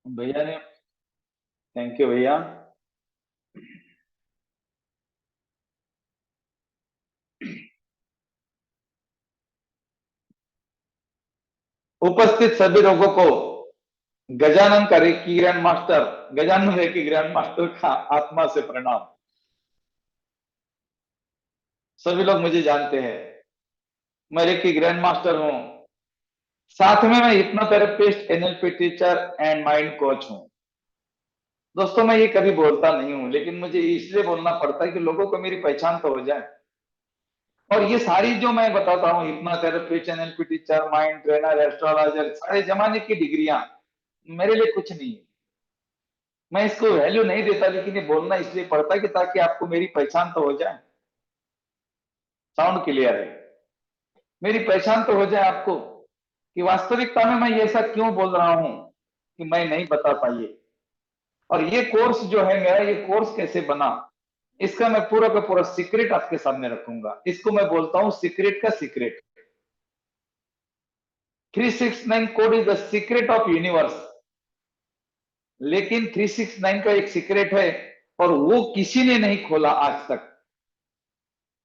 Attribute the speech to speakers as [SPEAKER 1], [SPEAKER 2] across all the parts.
[SPEAKER 1] भैया ने thank you भैया। उपस्थित सभी लोगों को गजानन का reiki grand master Gajanan reiki grand master का आत्मा से प्रणाम। सभी लोग मुझे जानते हैं, मैं रेकी ग्रैंड मास्टर हूँ। साथ में मैं hypnotherapist, NLP teacher and mind coach हूँ। दोस्तों, मैं ये कभी बोलता नहीं हूँ, लेकिन मुझे इसलिए बोलना पड़ता है कि लोगों को मेरी पहचान तो हो जाए। और ये सारी जो मैं बताता हूँ, hypnotherapist, NLP teacher, mind trainer, astrologer, सारे जमाने की डिग्रियां मेरे लिए कुछ नहीं है। मैं इसको वैल्यू नहीं देता, लेकिन ये बोलना इसलिए पड़ता है कि ताकि आपको मेरी पहचान तो हो जाए। साउंड क्लियर है? मेरी पहचान तो हो जाए आपको कि वास्तविकता में मैं ये ऐसा क्यों बोल रहा हूं कि मैं नहीं बता पाइए। और ये कोर्स जो है मेरा, ये कोर्स कैसे बना, इसका मैं पूरा का पूरा सीक्रेट आपके सामने रखूंगा। इसको मैं बोलता हूं सीक्रेट का secret. 369 code is the secret of universe. लेकिन 369 का एक सीक्रेट है, और वो किसी ने नहीं खोला आज तक।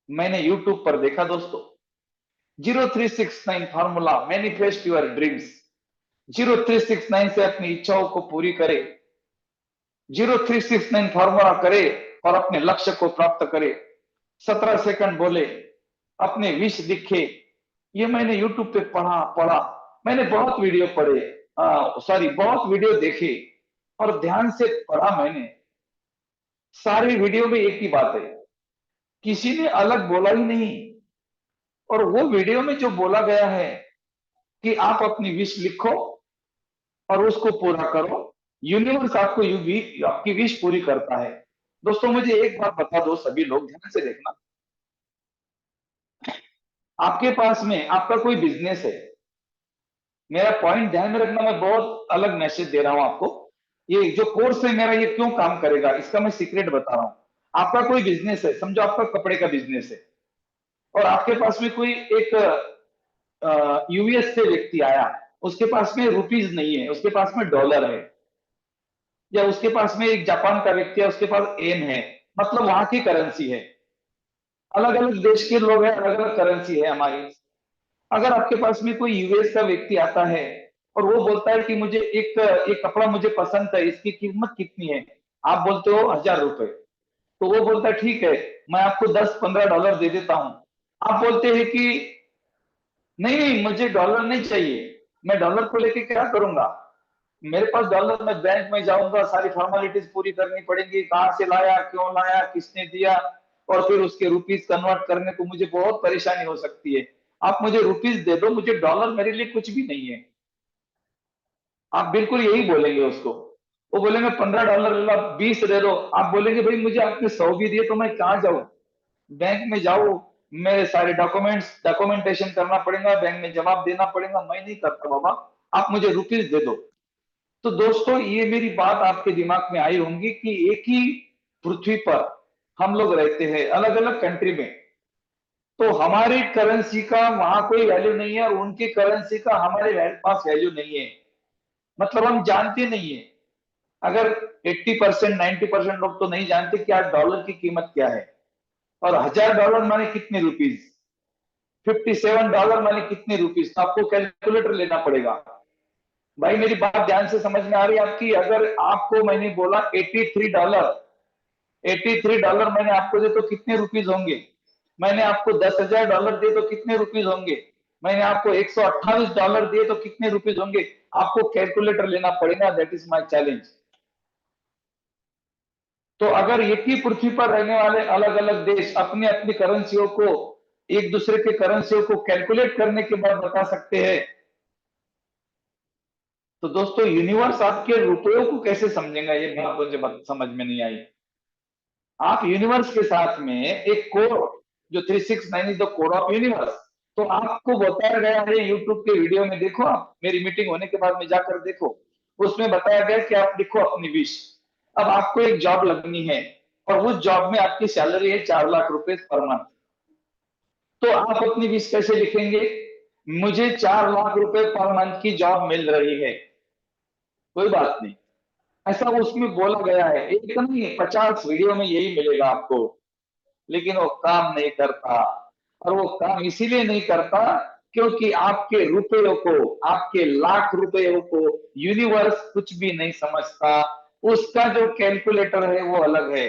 [SPEAKER 1] मैंने यूट्यूब पर देखा दोस्तों। 0369 फॉर्मूला, मैनिफेस्ट योर ड्रीम्स। 0369 से अपनी इच्छाओं को पूरी करे। 0369 फॉर्मूला करे और अपने लक्ष्य को प्राप्त करे। 17 सेकंड बोले, अपने विश लिखे। ये मैंने यूट्यूब पे पढ़ा पढ़ा मैंने बहुत वीडियो पढ़े, सॉरी, बहुत वीडियो देखे और ध्यान से पढ़ा मैंने। सारी वीडियो में एक ही बात है, किसी ने अलग बोला ही नहीं। और वो वीडियो में जो बोला गया है कि आप अपनी विश लिखो और उसको पूरा करो, यूनिवर्स आपको आपकी विश पूरी करता है। दोस्तों, मुझे एक बात बता दो, सभी लोग ध्यान से देखना। आपके पास में आपका कोई बिजनेस है। मेरा पॉइंट ध्यान में रखना, मैं बहुत अलग मैसेज दे रहा हूं आपको। ये जो कोर्स है मेरा, ये क्यों काम करेगा, इसका मैं सीक्रेट बता रहा हूं। आपका कोई बिजनेस है, समझो आपका कपड़े का बिजनेस है, और आपके पास में कोई एक यूएस से व्यक्ति आया। उसके पास में रुपीज नहीं है, उसके पास में डॉलर है। या उसके पास में एक जापान का व्यक्ति है, उसके पास एन है, मतलब वहां की करेंसी है। अलग अलग देश के लोग हैं, अलग अलग करेंसी है हमारी। अगर आपके पास में कोई यूएस का व्यक्ति आता है और वो बोलता है कि मुझे एक कपड़ा मुझे पसंद है, इसकी कीमत कितनी है, आप बोलते हो 1000 रुपए। तो वो बोलता है ठीक है, मैं आपको 10-15 डॉलर दे देता हूं। आप बोलते हैं कि नहीं नहीं, मुझे डॉलर नहीं चाहिए, मैं डॉलर को लेके क्या करूंगा, मेरे पास डॉलर, मैं बैंक में जाऊंगा, सारी फॉर्मेलिटीज पूरी करनी पड़ेगी, कहां से लाया, क्यों लाया, किसने दिया, और फिर उसके रुपीज कन्वर्ट करने को मुझे बहुत परेशानी हो सकती है। आप मुझे रुपीज दे दो, मुझे डॉलर मेरे लिए कुछ भी नहीं है। आप बिल्कुल यही बोलेंगे उसको। वो बोलेंगे 15 डॉलर ले लो, 20 दे दो। आप बोलेंगे भाई मुझे आपने 100 भी दिए तो मैं कहाँ जाऊं, बैंक में जाऊं, मेरे सारे डॉक्यूमेंटेशन करना पड़ेगा, बैंक में जवाब देना पड़ेगा, मैं नहीं करता बाबा, आप मुझे रुपीज दे दो। तो दोस्तों, ये मेरी बात आपके दिमाग में आई होंगी कि एक ही पृथ्वी पर हम लोग रहते हैं, अलग अलग कंट्री में। तो हमारी करेंसी का वहां कोई वैल्यू नहीं है, और उनकी करेंसी का हमारे पास वैल्यू नहीं है। मतलब हम जानते नहीं है। अगर 80% 90% लोग तो नहीं जानते कि आज डॉलर की कीमत क्या है। और 1000 डॉलर माने कितने रुपीज, 57 डॉलर माने कितने रुपीज, तो आपको कैलकुलेटर लेना पड़ेगा। भाई मेरी बात ध्यान से समझ में आ रही है आपकी? अगर आपको मैंने बोला 83 डॉलर, 83 डॉलर मैंने आपको दे तो कितने रुपीज होंगे? मैंने आपको 10,000 डॉलर दिए तो कितने रुपीज होंगे? मैंने आपको 128 डॉलर दिए तो कितने रुपीज होंगे? आपको कैलकुलेटर लेना पड़ेगा, दैट इज माई चैलेंज। तो अगर एक ही पृथ्वी पर रहने वाले अलग अलग देश अपनी अपनी करेंसियों को, एक दूसरे के करेंसियों को कैलकुलेट करने के बाद बता सकते हैं, तो दोस्तों यूनिवर्स आपके रुपयों को कैसे समझेगा, ये बात मुझे समझ में नहीं आई। आप यूनिवर्स के साथ में एक कोड, जो 369 is the code of universe, तो आपको बताया गया है यूट्यूब के वीडियो में, देखो आप, मेरी मीटिंग होने के बाद में जाकर देखो। उसमें बताया गया कि आप लिखो अपनी विश। अब आपको एक जॉब लगनी है, और उस जॉब में आपकी सैलरी है 4 लाख रुपए पर मंथ। तो आप अपनी विश कैसे लिखेंगे? मुझे 4 लाख रुपए पर मंथ की जॉब मिल रही है, कोई बात नहीं, ऐसा उसमें बोला गया है, एक नहीं 50 वीडियो में यही मिलेगा आपको। लेकिन वो काम नहीं करता, और वो काम इसीलिए नहीं करता क्योंकि आपके रुपयों को, आपके लाख रुपयों को यूनिवर्स कुछ भी नहीं समझता। उसका जो कैलकुलेटर है वो अलग है।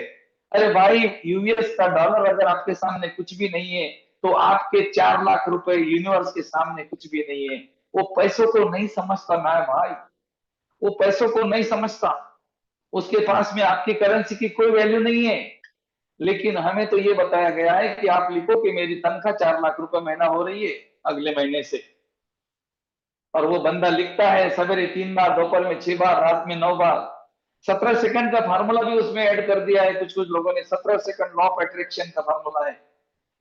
[SPEAKER 1] अरे भाई, यूएस का डॉलर अगर आपके सामने कुछ भी नहीं है, तो आपके 4 लाख रुपए यूनिवर्स के सामने कुछ भी नहीं है। वो पैसों को नहीं समझता ना भाई, वो पैसों को नहीं समझता। उसके पास में आपकी करेंसी की कोई वैल्यू नहीं है। लेकिन हमें तो ये बताया गया है कि आप लिखो कि मेरी तनख्वाह 4 लाख रुपए महीना हो रही है अगले महीने से। और वो बंदा लिखता है सवेरे 3 बार, दोपहर में 6 बार, रात में 9 बार। 17 सेकंड का फार्मूला भी उसमें ऐड कर दिया है कुछ कुछ लोगों ने, 17 सेकंड लॉ ऑफ अट्रैक्शन का फार्मूला है।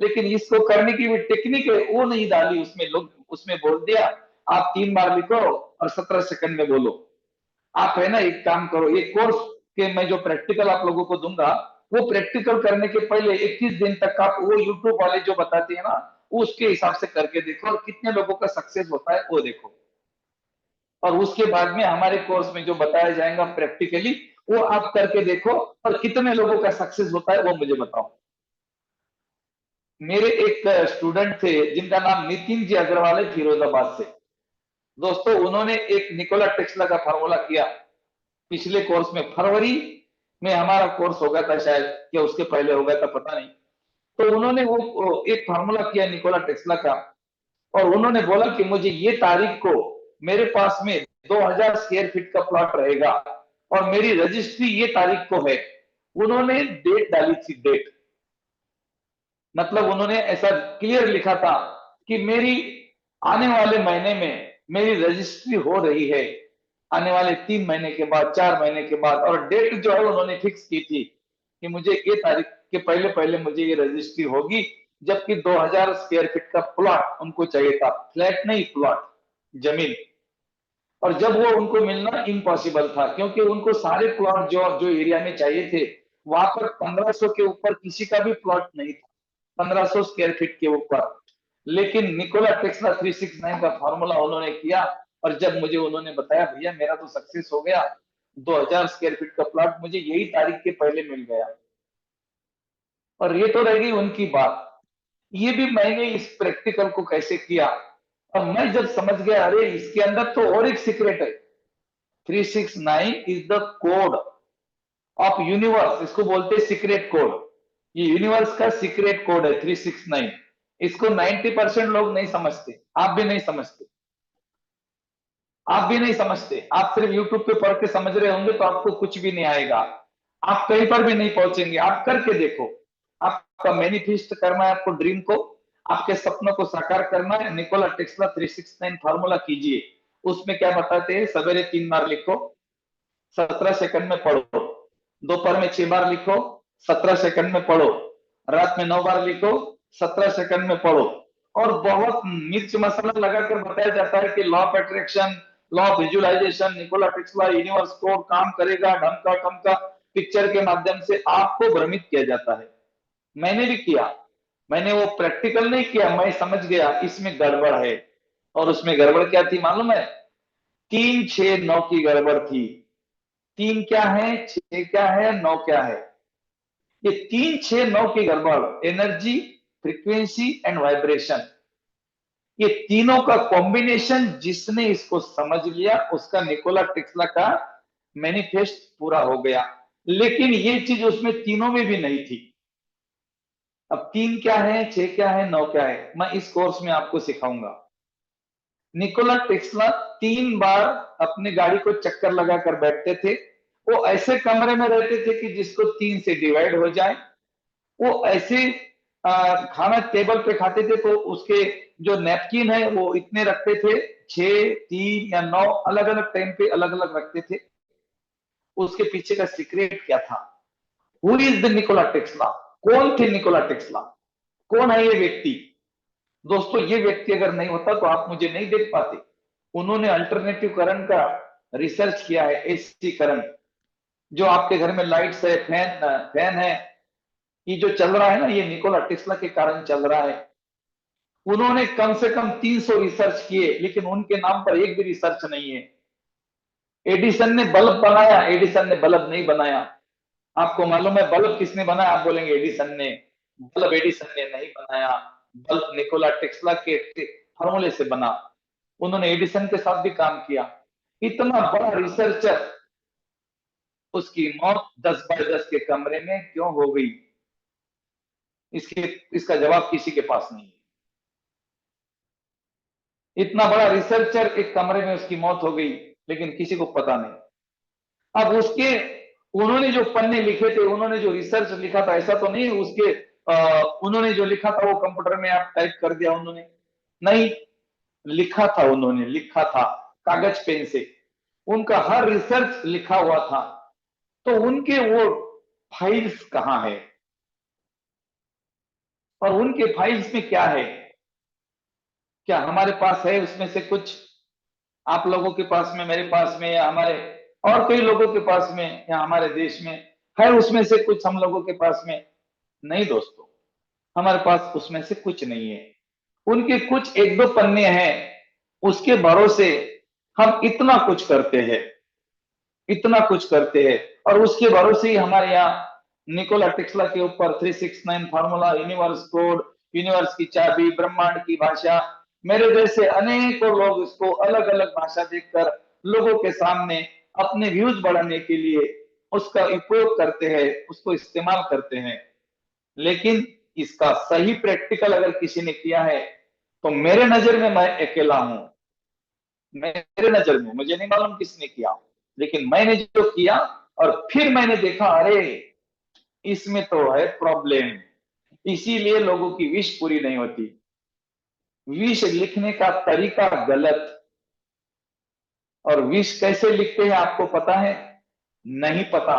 [SPEAKER 1] लेकिन इसको करने की भी टेक्निक है, वो नहीं डाली उसमें। लोग उसमें बोल दिया आप 3 बार लिखो और 17 सेकंड में बोलो। आप है ना एक काम करो, ये कोर्स के मैं जो प्रैक्टिकल आप लोगों को दूंगा, वो प्रैक्टिकल करने के पहले 21 दिन तक आप वो यूट्यूब वाले जो बताते हैं ना, उसके हिसाब से करके देखो, और कितने लोगों का सक्सेस होता है वो देखो। और उसके बाद में हमारे कोर्स में जो बताया जाएगा प्रैक्टिकली, वो आप करके देखो, और कितने लोगों का सक्सेस होता है वो मुझे बताओ। मेरे एक स्टूडेंट थे जिनका नाम नितिन जी अग्रवाल है, फिरोजाबाद से। दोस्तों, उन्होंने एक निकोला टेस्ला का फार्मूला किया पिछले कोर्स में। फरवरी में हमारा कोर्स हो गया था शायद, या उसके पहले हो गया था, पता नहीं। तो उन्होंने वो एक फार्मूला किया निकोला टेस्ला का, और उन्होंने बोला कि मुझे ये तारीख को मेरे पास में 2000 स्क्वायर फीट का प्लॉट रहेगा, और मेरी रजिस्ट्री ये तारीख को है। उन्होंने डेट डाली थी, डेट मतलब उन्होंने ऐसा क्लियर लिखा था कि मेरी आने वाले महीने में मेरी रजिस्ट्री हो रही है, आने वाले 3 महीने के बाद, 4 महीने के बाद। और डेट जो है उन्होंने फिक्स की थी कि मुझे ये तारीख के पहले पहले मुझे ये रजिस्ट्री होगी। जबकि 2000 स्क्वायर फीट का प्लॉट उनको चाहिए था, फ्लैट नहीं, प्लॉट, जमीन। और जब वो उनको मिलना इम्पॉसिबल था, क्योंकि उनको सारे प्लॉट जो जो एरिया में चाहिए थे, वहां पर 1500 के ऊपर किसी का भी प्लॉट नहीं था, 1500 स्क्वायर फीट के ऊपर। लेकिन निकोला टेस्ला 369 का फॉर्मूला उन्होंने किया, और जब मुझे उन्होंने बताया भैया मेरा तो सक्सेस हो गया, 2000 स्क्वायर फीट का प्लॉट मुझे यही तारीख के पहले मिल गया। और ये तो रह गई उनकी बात। ये भी मैंने इस प्रैक्टिकल को कैसे किया, और मैं जब समझ गया अरे इसके अंदर तो और एक सीक्रेट है। 369 is the code of universe, इसको बोलते हैं सीक्रेट कोड। ये यूनिवर्स का सीक्रेट कोड है 369। इसको 90% लोग नहीं समझते, आप भी नहीं समझते, आप भी नहीं समझते। आप सिर्फ यूट्यूब पे पढ़ के समझ रहे होंगे तो आपको कुछ भी नहीं आएगा, आप कहीं पर भी नहीं पहुंचेंगे। आप करके देखो, आपका मैनिफेस्ट करना है, आपको ड्रीम को, आपके सपनों को साकार करना है, निकोला टेस्ला 369 फार्मूला कीजिए। उसमें क्या बताते हैं, सवेरे 3 बार लिखो, 17 सेकंड में पढ़ो। दोपहर में 6 बार लिखो, 17 सेकंड में पढ़ो। रात में 9 बार लिखो, 17 सेकंड में पढ़ो। और बहुत मिर्च मसाला लगाकर बताया जाता है कि law of attraction, law of visualisation, Nikola Tesla, universe code काम करेगा, ढमका टमका पिक्चर के माध्यम से आपको भ्रमित किया जाता है। मैंने भी किया, मैंने वो प्रैक्टिकल नहीं किया, मैं समझ गया इसमें गड़बड़ है। और उसमें गड़बड़ क्या थी मालूम है? 3 6 9 की गड़बड़ थी। 3 क्या है, 6 क्या है, 9 क्या है? ये 3 6 9 की गड़बड़, एनर्जी, फ्रीक्वेंसी एंड वाइब्रेशन, ये तीनों का कॉम्बिनेशन जिसने इसको समझ लिया उसका निकोला टेस्ला का मैनिफेस्ट पूरा हो गया। लेकिन ये चीज उसमें तीनों में भी नहीं थी। अब 3 क्या है, 6 क्या है, 9 क्या है, मैं इस कोर्स में आपको सिखाऊंगा। निकोला टेस्ला 3 बार अपनी गाड़ी को चक्कर लगाकर बैठते थे। वो ऐसे कमरे में रहते थे कि जिसको 3 से डिवाइड हो जाए। वो ऐसे खाना टेबल पे खाते थे तो उसके जो नैपकिन है वो इतने रखते थे, 6 3 या 9 अलग अलग टाइम पे अलग अलग रखते थे। उसके पीछे का सीक्रेट क्या था? Who is the Nikola Tesla? कौन थे निकोला टेस्ला? कौन है ये व्यक्ति? दोस्तों, ये व्यक्ति अगर नहीं होता तो आप मुझे नहीं देख पाते। उन्होंने अल्टरनेटिव करंट का रिसर्च किया है, एसी करंट। जो आपके घर में लाइट्स है, फैन है, ये जो चल रहा है ना, ये निकोला टेस्ला के कारण चल रहा है। उन्होंने कम से कम 300 रिसर्च किए, लेकिन उनके नाम पर एक भी रिसर्च नहीं है। एडिसन ने बल्ब बनाया, एडिसन ने बल्ब नहीं बनाया। आपको मालूम है बल्ब किसने बनाया? आप बोलेंगे एडिसन ने। बल्ब एडिसन ने नहीं बनाया, बल्ब निकोला टेस्ला के फार्मूले से बना। उन्होंने एडिसन के साथ भी काम किया। इतना बड़ा रिसर्चर, उसकी मौत 10 बाय 10 के कमरे में क्यों हो गई? इसके इसका जवाब किसी के पास नहीं है। इतना बड़ा रिसर्चर, एक कमरे में उसकी मौत हो गई, लेकिन किसी को पता नहीं। अब उसके, उन्होंने जो पन्ने लिखे थे, उन्होंने जो रिसर्च लिखा था, ऐसा तो नहीं उसके उन्होंने जो लिखा था वो कंप्यूटर में आप टाइप कर दिया उन्होंने, नहीं। लिखा था, उन्होंने लिखा था कागज पेन से। उनका हर रिसर्च लिखा हुआ था। तो उनके वो फाइल्स कहां है? और उनके फाइल्स में क्या है? क्या हमारे पास है उसमें से कुछ? आप लोगों के पास में, मेरे पास में, या हमारे और कई लोगों के पास में, या हमारे देश में है उसमें से कुछ हम लोगों के पास में? नहीं दोस्तों, हमारे पास उसमें से कुछ नहीं है। उनके कुछ एक दो पन्ने हैं, उसके भरोसे हम इतना कुछ करते हैं, इतना कुछ करते हैं। और उसके भरोसे ही हमारे यहाँ निकोला टेस्ला के ऊपर 369 फार्मूला, यूनिवर्स कोड, यूनिवर्स की चाबी, ब्रह्मांड की भाषा, मेरे जैसे अनेकों लोग इसको अलग अलग भाषा देखकर लोगों के सामने अपने व्यूज बढ़ाने के लिए उसका उपयोग करते हैं, उसको इस्तेमाल करते हैं। लेकिन इसका सही प्रैक्टिकल अगर किसी ने किया है, तो मेरे नजर में मैं अकेला हूं। मेरे नजर में, मुझे नहीं मालूम किसने किया, लेकिन मैंने जो किया और फिर मैंने देखा, अरे इसमें तो है प्रॉब्लम। इसीलिए लोगों की विश पूरी नहीं होती। विश लिखने का तरीका गलत। और विश कैसे लिखते हैं आपको पता है? नहीं पता।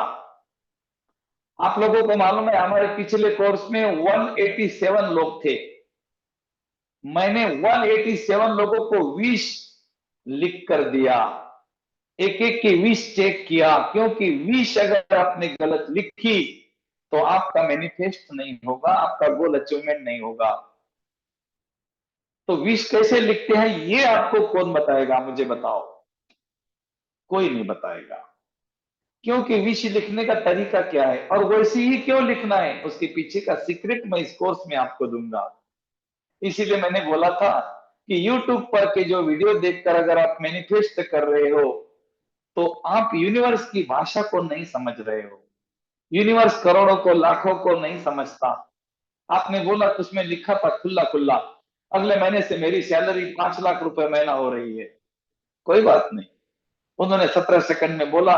[SPEAKER 1] आप लोगों को मालूम है हमारे पिछले कोर्स में 187 लोग थे। मैंने 187 लोगों को विश लिख कर दिया, एक एक की विश चेक किया, क्योंकि विश अगर आपने गलत लिखी तो आपका मैनिफेस्ट नहीं होगा, आपका गोल अचीवमेंट नहीं होगा। तो विश कैसे लिखते हैं ये आपको कौन बताएगा? मुझे बताओ। कोई नहीं बताएगा। क्योंकि विश लिखने का तरीका क्या है और वैसे ही क्यों लिखना है, उसके पीछे का सीक्रेट मैं इस कोर्स में आपको दूंगा। इसीलिए मैंने बोला था कि YouTube पर के जो वीडियो देखकर अगर आप मैनिफेस्ट कर रहे हो, तो आप यूनिवर्स की भाषा को नहीं समझ रहे हो। यूनिवर्स करोड़ों को, लाखों को नहीं समझता। आपने बोला तो उसमें लिखा था खुला खुला, अगले महीने से मेरी सैलरी 5 लाख रुपए महीना हो रही है। कोई बात नहीं। उन्होंने 17 सेकंड में बोला,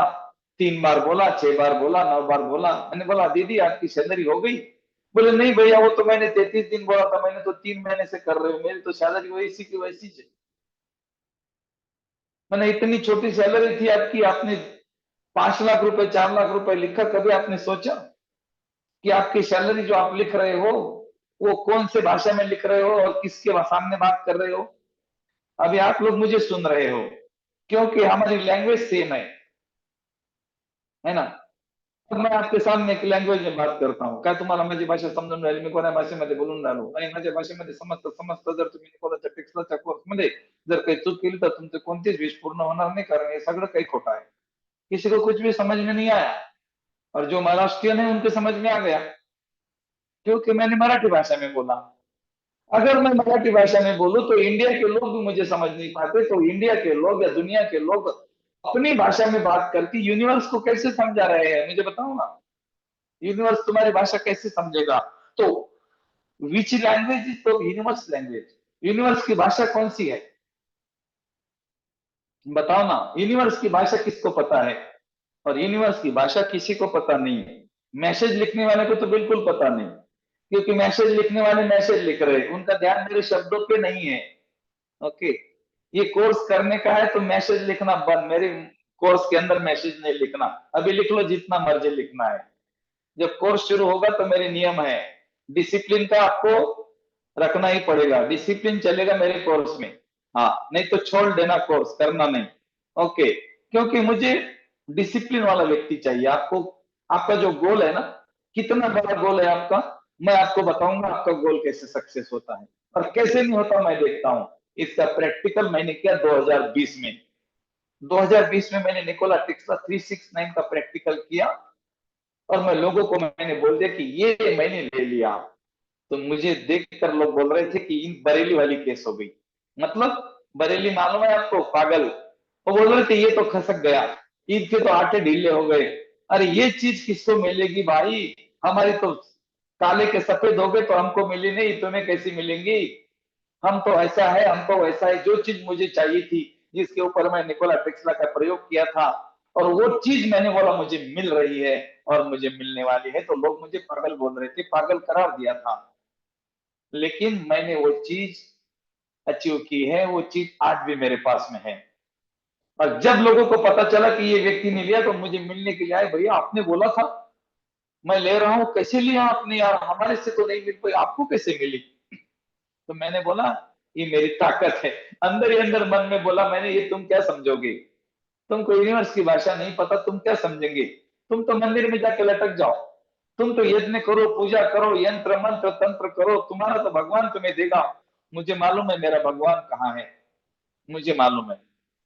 [SPEAKER 1] 3 बार बोला, 6 बार बोला, 9 बार बोला। मैंने बोला दीदी आपकी सैलरी हो गई? बोले नहीं भैया, वो तो मैंने 33 दिन बोला था, मैंने तो 3 महीने से कर रहे हो, मेरी तो सैलरी वैसी की वैसी है। मैंने इतनी छोटी सैलरी थी आपकी, आपने 5 लाख रुपए, 4 लाख रुपए लिखा? कभी आपने सोचा कि आपकी सैलरी जो आप लिख रहे हो वो कौन से भाषा में लिख रहे हो और किसके सामने बात कर रहे हो? अभी आप लोग मुझे सुन रहे हो क्योंकि हमारी लैंग्वेज सेम है ना? अब मैं आपके सामने एक लँग्वेज में बात करता हूँ. काय तुम्हाला माझी भाषा समजून राहिली? मी कोण्या भाषेमध्ये बोलून राहिलो आणि माझ्या भाषेमध्ये समजतं समजतं. जर तुम्ही निकोलाच्या टेक्स्टच्या कोर्समध्ये जर काही चूक केली तर तुमचे कोणतेच विश पूर्ण होणार नाही, कारण हे सगळं काही खोटं आहे. किसी को कुछ भी समझ में नहीं आया और जो महाराष्ट्रियन है उनके समझ में आ गया, क्योंकि मैंने मराठी भाषा में बोला. अगर मैं मराठी भाषा में बोलूं तो इंडिया के लोग भी मुझे समझ नहीं पाते, तो इंडिया के लोग या दुनिया के लोग अपनी भाषा में बात करके यूनिवर्स को कैसे समझा रहे हैं, मुझे बताओ ना. यूनिवर्स तुम्हारी भाषा कैसे समझेगा? तो विच लैंग्वेज इज तो यूनिवर्स लैंग्वेज. यूनिवर्स की भाषा कौन सी है? बताओ ना. यूनिवर्स की भाषा किसको पता है? और यूनिवर्स की भाषा किसी को पता नहीं है. मैसेज लिखने वाले को तो बिल्कुल पता नहीं, क्योंकि मैसेज लिखने वाले मैसेज लिख रहे हैं, उनका ध्यान मेरे शब्दों पे नहीं है. ओके. ये कोर्स करने का है तो मैसेज लिखना बंद. मेरे कोर्स के अंदर मैसेज नहीं लिखना. अभी लिख लो जितना मर्जी लिखना है. जब कोर्स शुरू होगा तो मेरे नियम है, डिसिप्लिन का आपको रखना ही पड़ेगा. डिसिप्लिन चलेगा मेरे कोर्स में. हाँ, नहीं तो छोड़ देना, कोर्स करना नहीं. ओके. क्योंकि मुझे डिसिप्लिन वाला व्यक्ति चाहिए. आपको, आपका जो गोल है ना, कितना बड़ा गोल है आपका, मैं आपको बताऊंगा आपका गोल कैसे सक्सेस होता है और कैसे नहीं होता मैं देखता हूं. इसका प्रैक्टिकल मैंने किया 2020 में. 2020 में मैंने निकोला टेस्ला 369 का प्रैक्टिकल किया और मैं लोगों को मैंने बोल दिया कि ये मैंने ले लिया। तो मुझे देखकर लोग बोल रहे थे कि इन बरेली वाली केस हो गई। मतलब बरेली मालूम है आपको, पागल। वो बोल रहे थे ये तो खसक गया, ईद के तो आटे ढीले हो गए। अरे ये चीज किसको मिलेगी भाई? हमारी तो काले के सफेद हो गए तो हमको मिली नहीं, तुम्हें कैसी मिलेंगी? हम तो ऐसा है, हम तो वैसा है। जो चीज मुझे चाहिए थी, जिसके ऊपर मैं निकोला टेस्ला का प्रयोग किया था, और वो चीज मैंने बोला मुझे मिल रही है और मुझे मिलने वाली है, तो लोग मुझे पागल बोल रहे थे, पागल करार दिया था। लेकिन मैंने वो चीज अचीव की है, वो चीज आज भी मेरे पास में है। और जब लोगों को पता चला कि ये व्यक्ति ने लिया, तो मुझे मिलने के लिए आए, भैया आपने बोला था मैं ले रहा हूं, कैसे लिया आपने यार? हमारे से तो नहीं मिल पाई, आपको कैसे मिली? तो मैंने बोला ये मेरी ताकत है। अंदर ही अंदर मन में बोला मैंने, ये तुम क्या समझोगे? तुमको यूनिवर्स की भाषा नहीं पता, तुम क्या समझेंगे? तुम तो मंदिर में जाके लटक जाओ, तुम तो यज्ञ करो, पूजा करो, यंत्र मंत्र तंत्र करो, तुम्हारा तो भगवान तुम्हें देगा। मुझे मालूम है मेरा भगवान कहाँ है, मुझे मालूम है।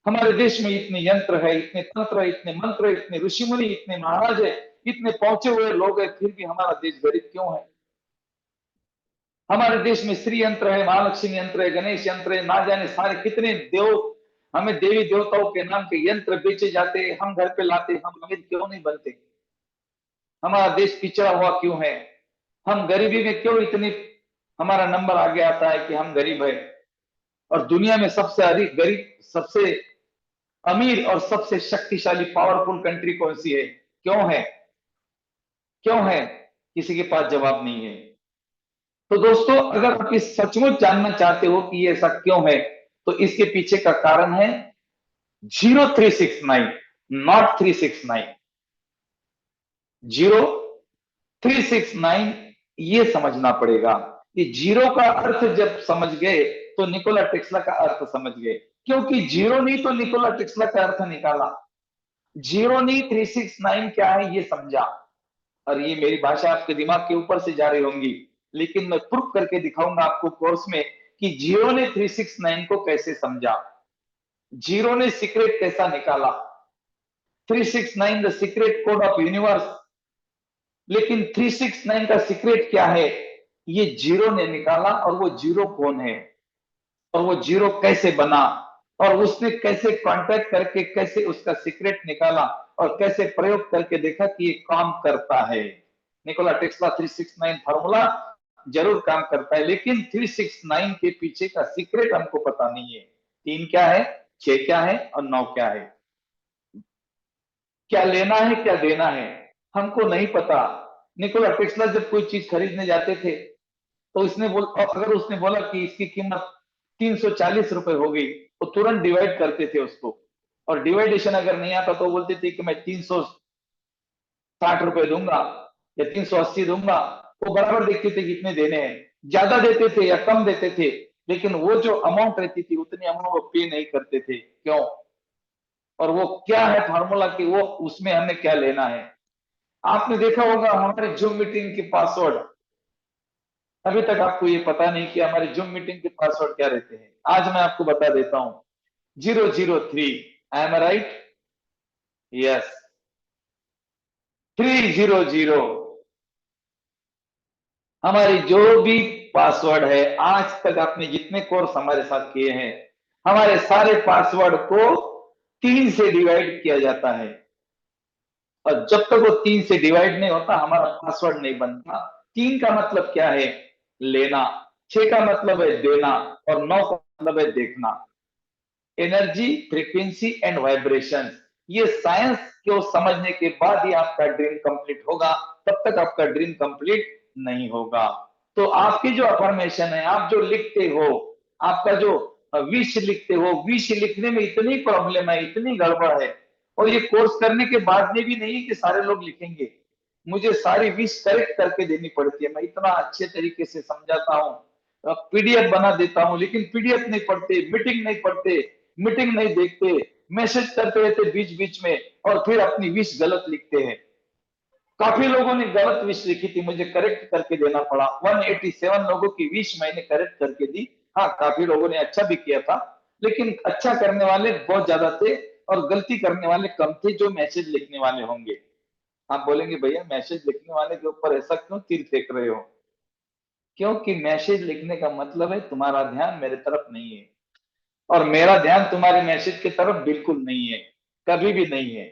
[SPEAKER 1] हमारे देश में इतने यंत्र है, इतने तंत्र है, इतने मंत्र है, इतने ऋषि मुनि, इतने महाराज है, इतने पहुंचे हुए लोग हैं, फिर भी हमारा देश गरीब क्यों है? हमारे देश में श्री यंत्र है, महालक्ष्मी यंत्र है, गणेश यंत्र है, ना जाने सारे कितने देव, हमें देवी देवताओं के नाम के यंत्र बेचे जाते हैं, हम घर पे लाते, हम अमीर क्यों नहीं बनते? हमारा देश पिछड़ा हुआ क्यों है? हम गरीबी में क्यों इतनी, हमारा नंबर आगे आता है कि हम गरीब है? और दुनिया में सबसे अधिक गरीब, सबसे अमीर और सबसे शक्तिशाली पावरफुल कंट्री कौन सी है? क्यों है? क्यों है? किसी के पास जवाब नहीं है। तो दोस्तों, अगर आप इस सचमुच जानना चाहते हो कि ये ऐसा क्यों है, तो इसके पीछे का कारण है 0369, नॉट 369, 0369। ये समझना पड़ेगा कि जीरो का अर्थ जब समझ गए तो निकोला टेस्ला का अर्थ समझ गए। क्योंकि जीरो नहीं तो निकोला टेस्ला का अर्थ निकाला, जीरो नहीं 369 क्या है ये समझा। और ये मेरी भाषा आपके दिमाग के ऊपर से जा रही होंगी, लेकिन मैं प्रूफ करके दिखाऊंगा आपको कोर्स में कि जीरो ने 369 को कैसे समझा, जीरो ने सीक्रेट कैसा निकाला, 369 the secret code of universe. लेकिन 369 का सीक्रेट क्या है, ये जीरो ने निकाला। और वो जीरो कौन है, और वो जीरो कैसे बना, और उसने कैसे कांटेक्ट करके कैसे उसका सीक्रेट निकाला, और कैसे प्रयोग करके देखा कि ये काम करता है। निकोला टेस्ला 369 फार्मूला जरूर काम करता है, लेकिन 369 के पीछे का सीक्रेट हमको पता नहीं है। 3 क्या है, 6 क्या है और 9 क्या है, क्या लेना है क्या देना है, हमको नहीं पता। निकोला टेस्ला जब कोई चीज खरीदने जाते थे, तो अगर उसने बोला कि इसकी कीमत 340 रुपए हो गई, तो तुरंत डिवाइड करते थे उसको। और डिवाइडेशन अगर नहीं आता तो बोलते थे कि मैं 360 रुपए दूंगा या 380 दूंगा। वो बराबर देखते थे कितने देने हैं, ज्यादा देते थे या कम देते थे, लेकिन वो जो अमाउंट रहती थी उतनी अमाउंट वो पे नहीं करते थे। क्यों? और वो क्या है फार्मूला कि वो उसमें हमें क्या लेना है। आपने देखा होगा हमारे जूम मीटिंग की पासवर्ड, अभी तक आपको ये पता नहीं कि हमारे जूम मीटिंग के पासवर्ड क्या रहते हैं। आज मैं आपको बता देता हूं, 003। I am right? यस, 300। हमारी जो भी पासवर्ड है, आज तक आपने जितने कोर्स हमारे साथ किए हैं, हमारे सारे पासवर्ड को 3 से डिवाइड किया जाता है। और जब तक वो 3 से डिवाइड नहीं होता, हमारा पासवर्ड नहीं बनता। 3 का मतलब क्या है? लेना। 6 का मतलब है देना। और 9 का मतलब है देखना। एनर्जी, फ्रीक्वेंसी एंड वाइब्रेशन, ये साइंस को समझने के बाद ही आपका ड्रीम कंप्लीट होगा, तब तक आपका ड्रीम कंप्लीट नहीं होगा। तो आपकी जो अफर्मेशन है, आप जो लिखते हो, आपका जो विश लिखते हो, विश लिखने में इतनी प्रॉब्लम है, इतनी गड़बड़ है। और ये कोर्स करने के बाद में भी नहीं कि सारे लोग लिखेंगे, मुझे सारी विश करेक्ट करके देनी पड़ती है। मैं इतना अच्छे तरीके से समझाता हूँ, पीडीएफ बना देता हूँ, लेकिन पीडीएफ नहीं पढ़ते, मीटिंग नहीं पढ़ते, मीटिंग नहीं देखते, मैसेज करते रहते बीच बीच में, और फिर अपनी विश गलत लिखते हैं। काफी लोगों ने गलत विश लिखी थी, मुझे करेक्ट करके देना पड़ा। 187 लोगों की विश मैंने करेक्ट करके दी। हाँ, काफी लोगों ने अच्छा भी किया था, लेकिन अच्छा करने वाले बहुत ज्यादा थे, और गलती करने वाले कम थे जो मैसेज लिखने वाले होंगे। आप बोलेंगे भैया मैसेज लिखने वाले के ऊपर ऐसा क्यों तीर फेंक रहे हो? क्योंकि मैसेज लिखने का मतलब है तुम्हारा ध्यान मेरे तरफ नहीं है, और मेरा ध्यान तुम्हारे मैसेज की तरफ बिल्कुल नहीं है, कभी भी नहीं है।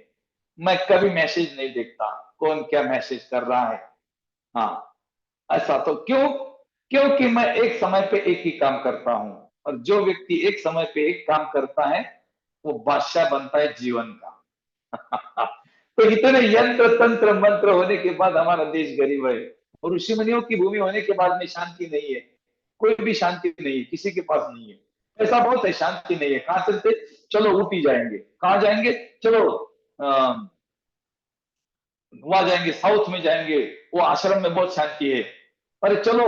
[SPEAKER 1] मैं कभी मैसेज नहीं देखता कौन क्या मैसेज कर रहा है। हाँ, ऐसा तो क्यों? क्योंकि मैं एक समय पे एक ही काम करता हूं, और जो व्यक्ति एक समय पे एक काम करता है वो बादशाह बनता है जीवन का। तो इतने यंत्र तंत्र मंत्र होने के बाद हमारा देश गरीब है, और ऋषि मुनियों की भूमि होने के बाद में शांति नहीं है। कोई भी शांति नहीं है, किसी के पास नहीं है। पैसा बहुत है, शांति नहीं है। कहां चलते? चलो ऊटी जाएंगे। कहां जाएंगे? चलो वहां जाएंगे, साउथ में जाएंगे, वो आश्रम में बहुत शांति है। अरे चलो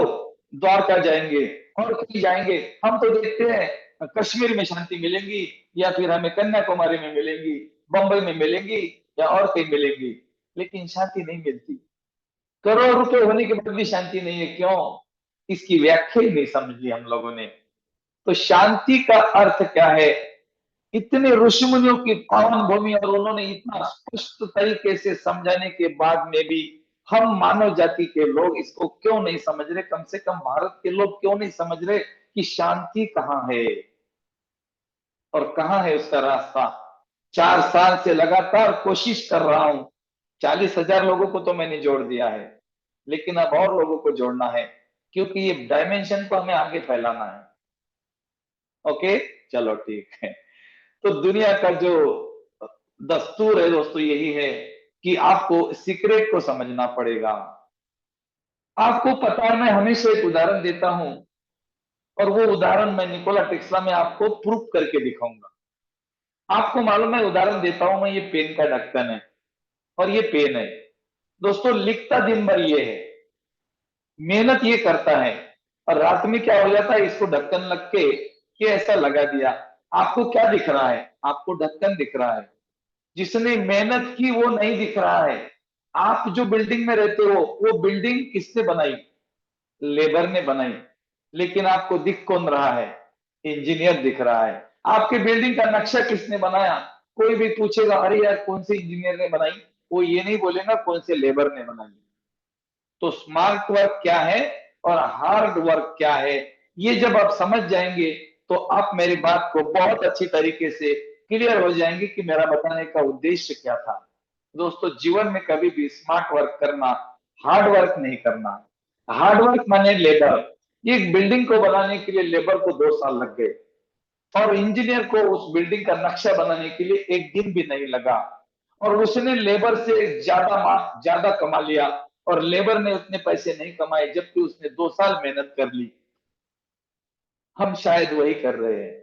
[SPEAKER 1] द्वारका जाएंगे, और कहीं जाएंगे। हम तो देखते हैं कश्मीर में शांति मिलेगी, या फिर हमें कन्याकुमारी में मिलेगी, बंबई में मिलेंगी, या और कहीं मिलेंगी, लेकिन शांति नहीं मिलती। करोड़ रुपए होने के बाद भी शांति नहीं है। क्यों? इसकी व्याख्या ही नहीं समझी हम लोगों ने। तो शांति का अर्थ क्या है? इतने ऋषि मुनियों की पावन भूमि, और उन्होंने इतना स्पष्ट तरीके से समझाने के बाद में भी हम मानव जाति के लोग इसको क्यों नहीं समझ रहे? कम से कम भारत के लोग क्यों नहीं समझ रहे कि शांति कहाँ है और कहाँ है उसका रास्ता? 4 साल से लगातार कोशिश कर रहा हूं। 40,000 लोगों को तो मैंने जोड़ दिया है, लेकिन अब और लोगों को जोड़ना है, क्योंकि ये डायमेंशन को हमें आगे फैलाना है। ओके, चलो ठीक है। तो दुनिया का जो दस्तूर है दोस्तों यही है कि आपको सीक्रेट को समझना पड़ेगा। आपको पता है, मैं हमेशा एक उदाहरण देता हूं, और वो उदाहरण मैं निकोला टेस्ला में आपको प्रूफ करके दिखाऊंगा। आपको मालूम है, उदाहरण देता हूं मैं, ये पेन का ढक्कन है और ये पेन है। दोस्तों लिखता दिन भर ये है, मेहनत ये करता है, और रात में क्या हो जाता है, इसको ढक्कन लग के ये ऐसा लगा दिया। आपको क्या दिख रहा है? आपको ढक्कन दिख रहा है। जिसने मेहनत की वो नहीं दिख रहा है। आप जो बिल्डिंग में रहते हो वो बिल्डिंग किसने बनाई? लेबर ने बनाई। लेकिन आपको दिख कौन रहा है? इंजीनियर दिख रहा है। आपके बिल्डिंग का नक्शा किसने बनाया? कोई भी पूछेगा अरे यार कौन से इंजीनियर ने बनाई, वो ये नहीं बोलेगा कौन से लेबर ने बनाई। तो स्मार्ट वर्क क्या है और हार्ड वर्क क्या है, ये जब आप समझ जाएंगे तो आप मेरी बात को बहुत अच्छी तरीके से क्लियर हो जाएंगे कि मेरा बताने का उद्देश्य क्या था। दोस्तों जीवन में कभी भी स्मार्ट वर्क करना, हार्ड वर्क नहीं करना। हार्ड वर्क माने लेबर। एक बिल्डिंग को बनाने के लिए लेबर को 2 साल लग गए, और इंजीनियर को उस बिल्डिंग का नक्शा बनाने के लिए एक दिन भी नहीं लगा, और उसने लेबर से ज्यादा कमा लिया, और लेबर ने उतने पैसे नहीं कमाए, जबकि उसने 2 साल मेहनत कर ली। हम शायद वही कर रहे हैं,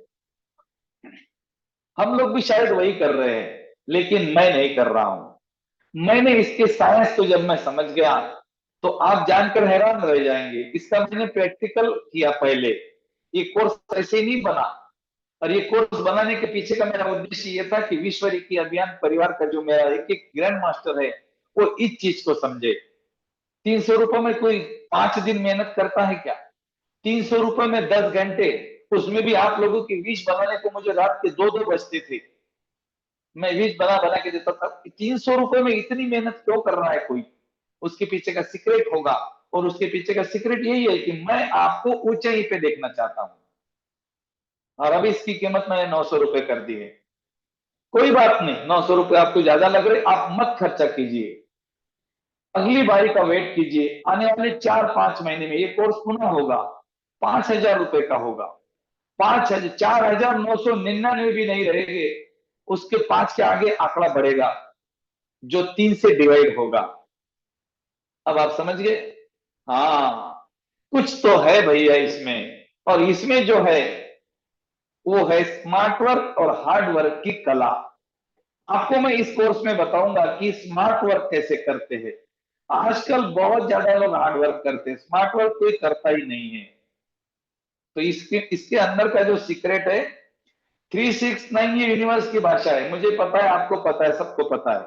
[SPEAKER 1] हम लोग भी शायद वही कर रहे हैं, लेकिन मैं नहीं कर रहा हूं। मैंने इसके साइंस को जब मैं समझ गया तो आप जानकर हैरान रह जाएंगे। इसका मैंने प्रैक्टिकल किया पहले। ये कोर्स ऐसे ही नहीं बना, और ये कोर्स बनाने के पीछे का मेरा उद्देश्य ये था कि विश्व रेखी अभियान परिवार का जो मेरा एक एक ग्रैंड मास्टर है वो इस चीज को समझे। 300 रुपए में कोई 5 दिन मेहनत करता है क्या? 300 रुपए में 10 घंटे, उसमें भी आप लोगों की विश बनाने को मुझे रात के 2-2 बजते थे। मैं विश बना बना के देता था। 300 रुपए में इतनी मेहनत क्यों कर रहा है कोई? उसके पीछे का सीक्रेट होगा, और उसके पीछे का सीक्रेट यही है कि मैं आपको ऊंचाई पे देखना चाहता हूं, और अभी इसकी कीमत मैंने 900 रुपए कर दी है। कोई बात नहीं, 900 रुपए आपको ज्यादा लग रहे, आप मत खर्चा कीजिए। अगली बारी का वेट कीजिए, आने वाले 4-5 महीने में ये कोर्स पुनः होगा, 5,000 रुपए का होगा। 5,000, 4,999 भी नहीं रहेंगे, उसके 5 के आगे आंकड़ा बढ़ेगा, जो 3 से डिवाइड होगा। अब आप समझ गए? हाँ, कुछ तो है भैया इसमें, और इसमें जो है वो है स्मार्ट वर्क और हार्ड वर्क की कला। आपको मैं इस कोर्स में बताऊंगा कि स्मार्ट वर्क कैसे करते हैं। आजकल बहुत ज्यादा लोग हार्ड वर्क करते हैं, स्मार्ट वर्क कोई करता ही नहीं है। तो इसके इसके अंदर का जो सीक्रेट है, 369 ये यूनिवर्स की भाषा है, मुझे पता है, आपको पता है, सबको पता है।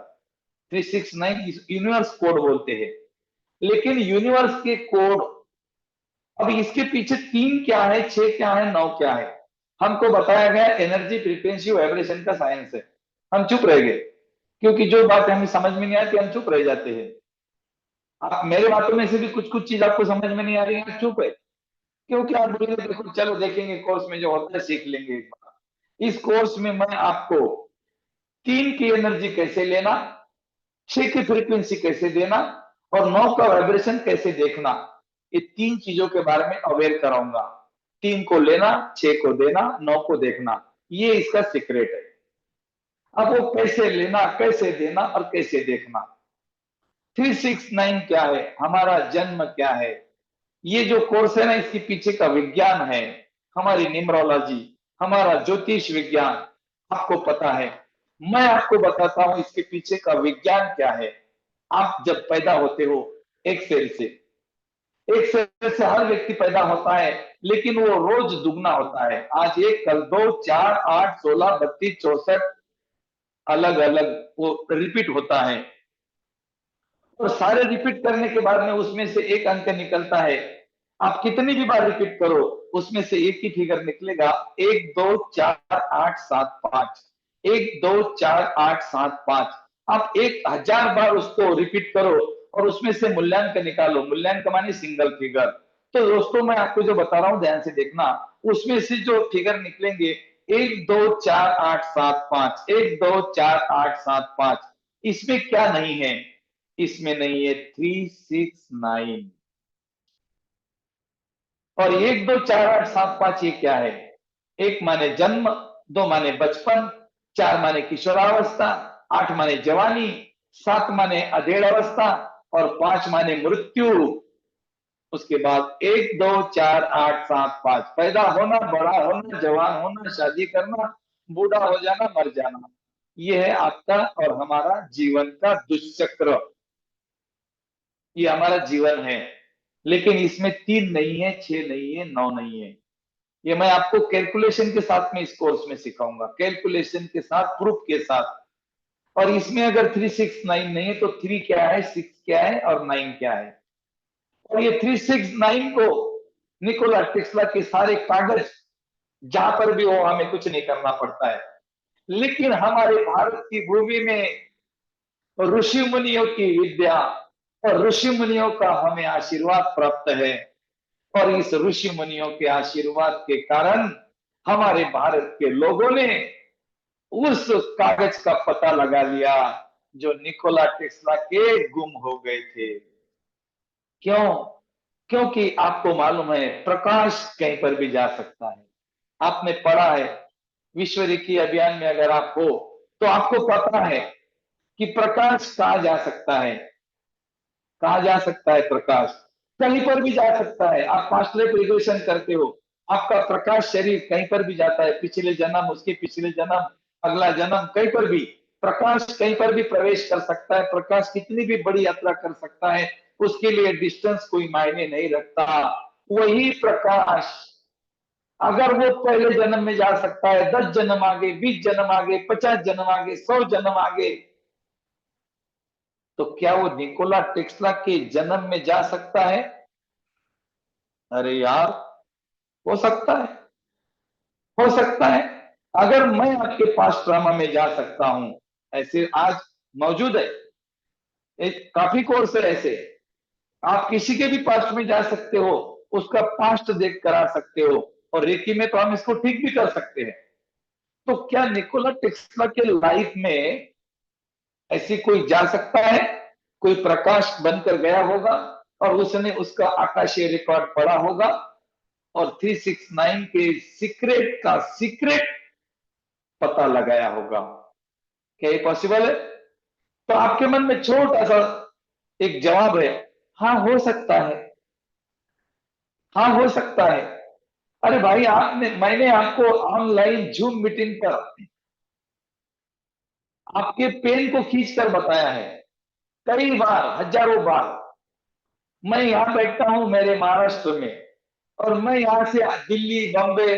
[SPEAKER 1] 369 यूनिवर्स कोड बोलते हैं। लेकिन यूनिवर्स के कोड, अब इसके पीछे 3 क्या है, 6 क्या है, 9 क्या है, हमको बताया गया एनर्जी फ्रीक्वेंसी वाइब्रेशन का साइंस है। हम चुप रह गए, क्योंकि जो बात हमें समझ में नहीं आती हम चुप रह जाते हैं। आप मेरे बातों में से भी कुछ कुछ चीज आपको समझ में नहीं आ रही है, चुप है, क्योंकि आप बोलिए देखो चलो देखेंगे कोर्स में जो होता है सीख लेंगे एक बार। इस कोर्स में मैं आपको 3 की एनर्जी कैसे लेना, 6 की फ्रीक्वेंसी कैसे देना और 9 का वाइब्रेशन कैसे देखना, ये 3 चीजों के बारे में अवेयर कराऊंगा। 3 को लेना, 6 को देना, 9 को देखना, ये इसका सीक्रेट है। अब वो कैसे लेना, कैसे देना और कैसे देखना। 369 क्या है, हमारा जन्म क्या है, ये जो कोर्स है ना इसके पीछे का विज्ञान है, हमारी न्यूमरोलॉजी, हमारा ज्योतिष विज्ञान आपको पता है। मैं आपको बताता हूं इसके पीछे का विज्ञान क्या है। आप जब पैदा होते हो एक सेल से, एक सेल से हर व्यक्ति पैदा होता है, लेकिन वो रोज दुगना होता है। आज एक, कल दो, 4, 8, 16, 32, 64 अलग अलग वो रिपीट होता है। और सारे रिपीट करने के बाद में उसमें से एक अंक निकलता है। आप कितनी भी बार रिपीट करो उसमें से एक ही फिगर निकलेगा, 1 2 4 8 7 5, 1 2 4 8 7 5। आप 1000 बार उसको रिपीट करो और उसमें से मूल्यांक निकालो, मूल्यांक माने सिंगल फिगर। तो दोस्तों मैं आपको जो बता रहा हूं ध्यान से देखना, उसमें से जो फिगर निकलेंगे 1 2 4 8 7 5, 1 2 4 8 7 5, इसमें क्या नहीं है, इसमें नहीं है 369। और 1 2 4 8 7 5 ये क्या है, एक माने जन्म, दो माने बचपन, 4 माने किशोरावस्था, 8 माने जवानी, 7 माने अधेड़ अवस्था और 5 माने मृत्यु। उसके बाद 1 2 4 8 7 5, पैदा होना, बड़ा होना, जवान होना, शादी करना, बूढ़ा हो जाना, मर जाना, ये है आपका और हमारा जीवन का दुष्चक्र। ये हमारा जीवन है, लेकिन इसमें 3 नहीं है, 6 नहीं है, 9 नहीं है। ये मैं आपको कैलकुलेशन के साथ में इस कोर्स में सिखाऊंगा, कैलकुलेशन के साथ, प्रूफ के साथ। और इसमें अगर 369 नहीं है तो 3 क्या है, 6 क्या है और 9 क्या है। और ये 369 को निकोला टेस्ला के सारे कागज, जहां पर भी हो हमें कुछ नहीं करना पड़ता है। लेकिन हमारे भारत की भूमि में ऋषि मुनियों की विद्या और ऋषि मुनियों का हमें आशीर्वाद प्राप्त है। और इस ऋषि मुनियों के आशीर्वाद के कारण हमारे भारत के लोगों ने उस कागज का पता लगा लिया जो निकोला टेस्ला के गुम हो गए थे। क्यों? क्योंकि आपको मालूम है प्रकाश कहीं पर भी जा सकता है। आपने पढ़ा है विश्व रेखी अभियान में अगर आप हो तो आपको पता है कि प्रकाश कहा जा सकता है, कहा जा सकता है प्रकाश, कहीं पर भी जा सकता है। आप पास्ट लाइफ रिग्रेशन करते हो, आपका प्रकाश शरीर कहीं पर भी जाता है, पिछले जन्म, उसके पिछले जन्म, अगला जन्म, कहीं पर भी प्रकाश कहीं पर भी प्रवेश कर सकता है। प्रकाश कितनी भी बड़ी यात्रा कर सकता है, उसके लिए डिस्टेंस कोई मायने नहीं रखता। वही प्रकाश अगर वो पहले जन्म में जा सकता है, 10 जन्म आगे, 20 जन्म आगे, 50 जन्म आगे, 100 जन्म आगे, तो क्या वो निकोला टेस्ला के जन्म में जा सकता है? अरे यार, हो सकता है, हो सकता है। अगर मैं आपके पास ड्रामा में जा सकता हूं, ऐसे आज मौजूद है, एक काफी कोर्स है ऐसे, आप किसी के भी पास्ट में जा सकते हो, उसका पास्ट देख कर आ सकते हो, और रेकी में तो हम इसको ठीक भी कर सकते हैं। तो क्या निकोला टेस्ला के लाइफ में ऐसी कोई जा सकता है, कोई प्रकाश बनकर गया होगा और उसने उसका आकाशीय रिकॉर्ड पढ़ा होगा और 369 के सीक्रेट का सीक्रेट पता लगाया होगा? क्या ये पॉसिबल है? तो आपके मन में छोटा सा एक जवाब है, हाँ हो सकता है, हाँ हो सकता है। अरे भाई, आपने मैंने आपको ऑनलाइन जूम मीटिंग पर आपके पेन को खींचकर बताया है, कई बार, हजारों बार। मैं यहां बैठता हूं मेरे महाराष्ट्र में, और मैं यहां से दिल्ली, बॉम्बे,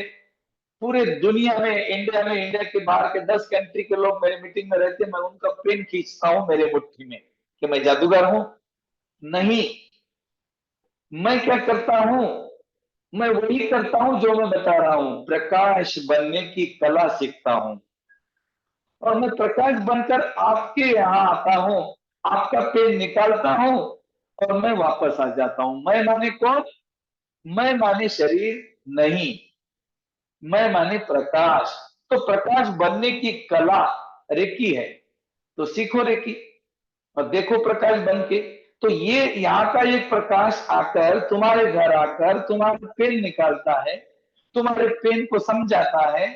[SPEAKER 1] पूरे दुनिया में, इंडिया में, इंडिया के बाहर के 10 कंट्री के लोग मेरे मीटिंग में रहते हैं, मैं उनका पेन खींचता हूं मेरे मुट्ठी में। कि मैं जादूगर हूं? नहीं। मैं क्या करता हूं? मैं वही करता हूं जो मैं बता रहा हूं, प्रकाश बनने की कला सीखता हूं। और मैं प्रकाश बनकर आपके यहाँ आता हूँ, आपका पेन निकालता हूँ और मैं वापस आ जाता हूँ। मैं माने कौन? मैं माने शरीर नहीं, मैं माने प्रकाश। तो प्रकाश बनने की कला रेकी है, तो सीखो रेकी और देखो प्रकाश बन के। तो ये यहाँ का एक प्रकाश आकर तुम्हारे घर आकर तुम्हारे पेन निकालता है, तुम्हारे पेन को समझाता है।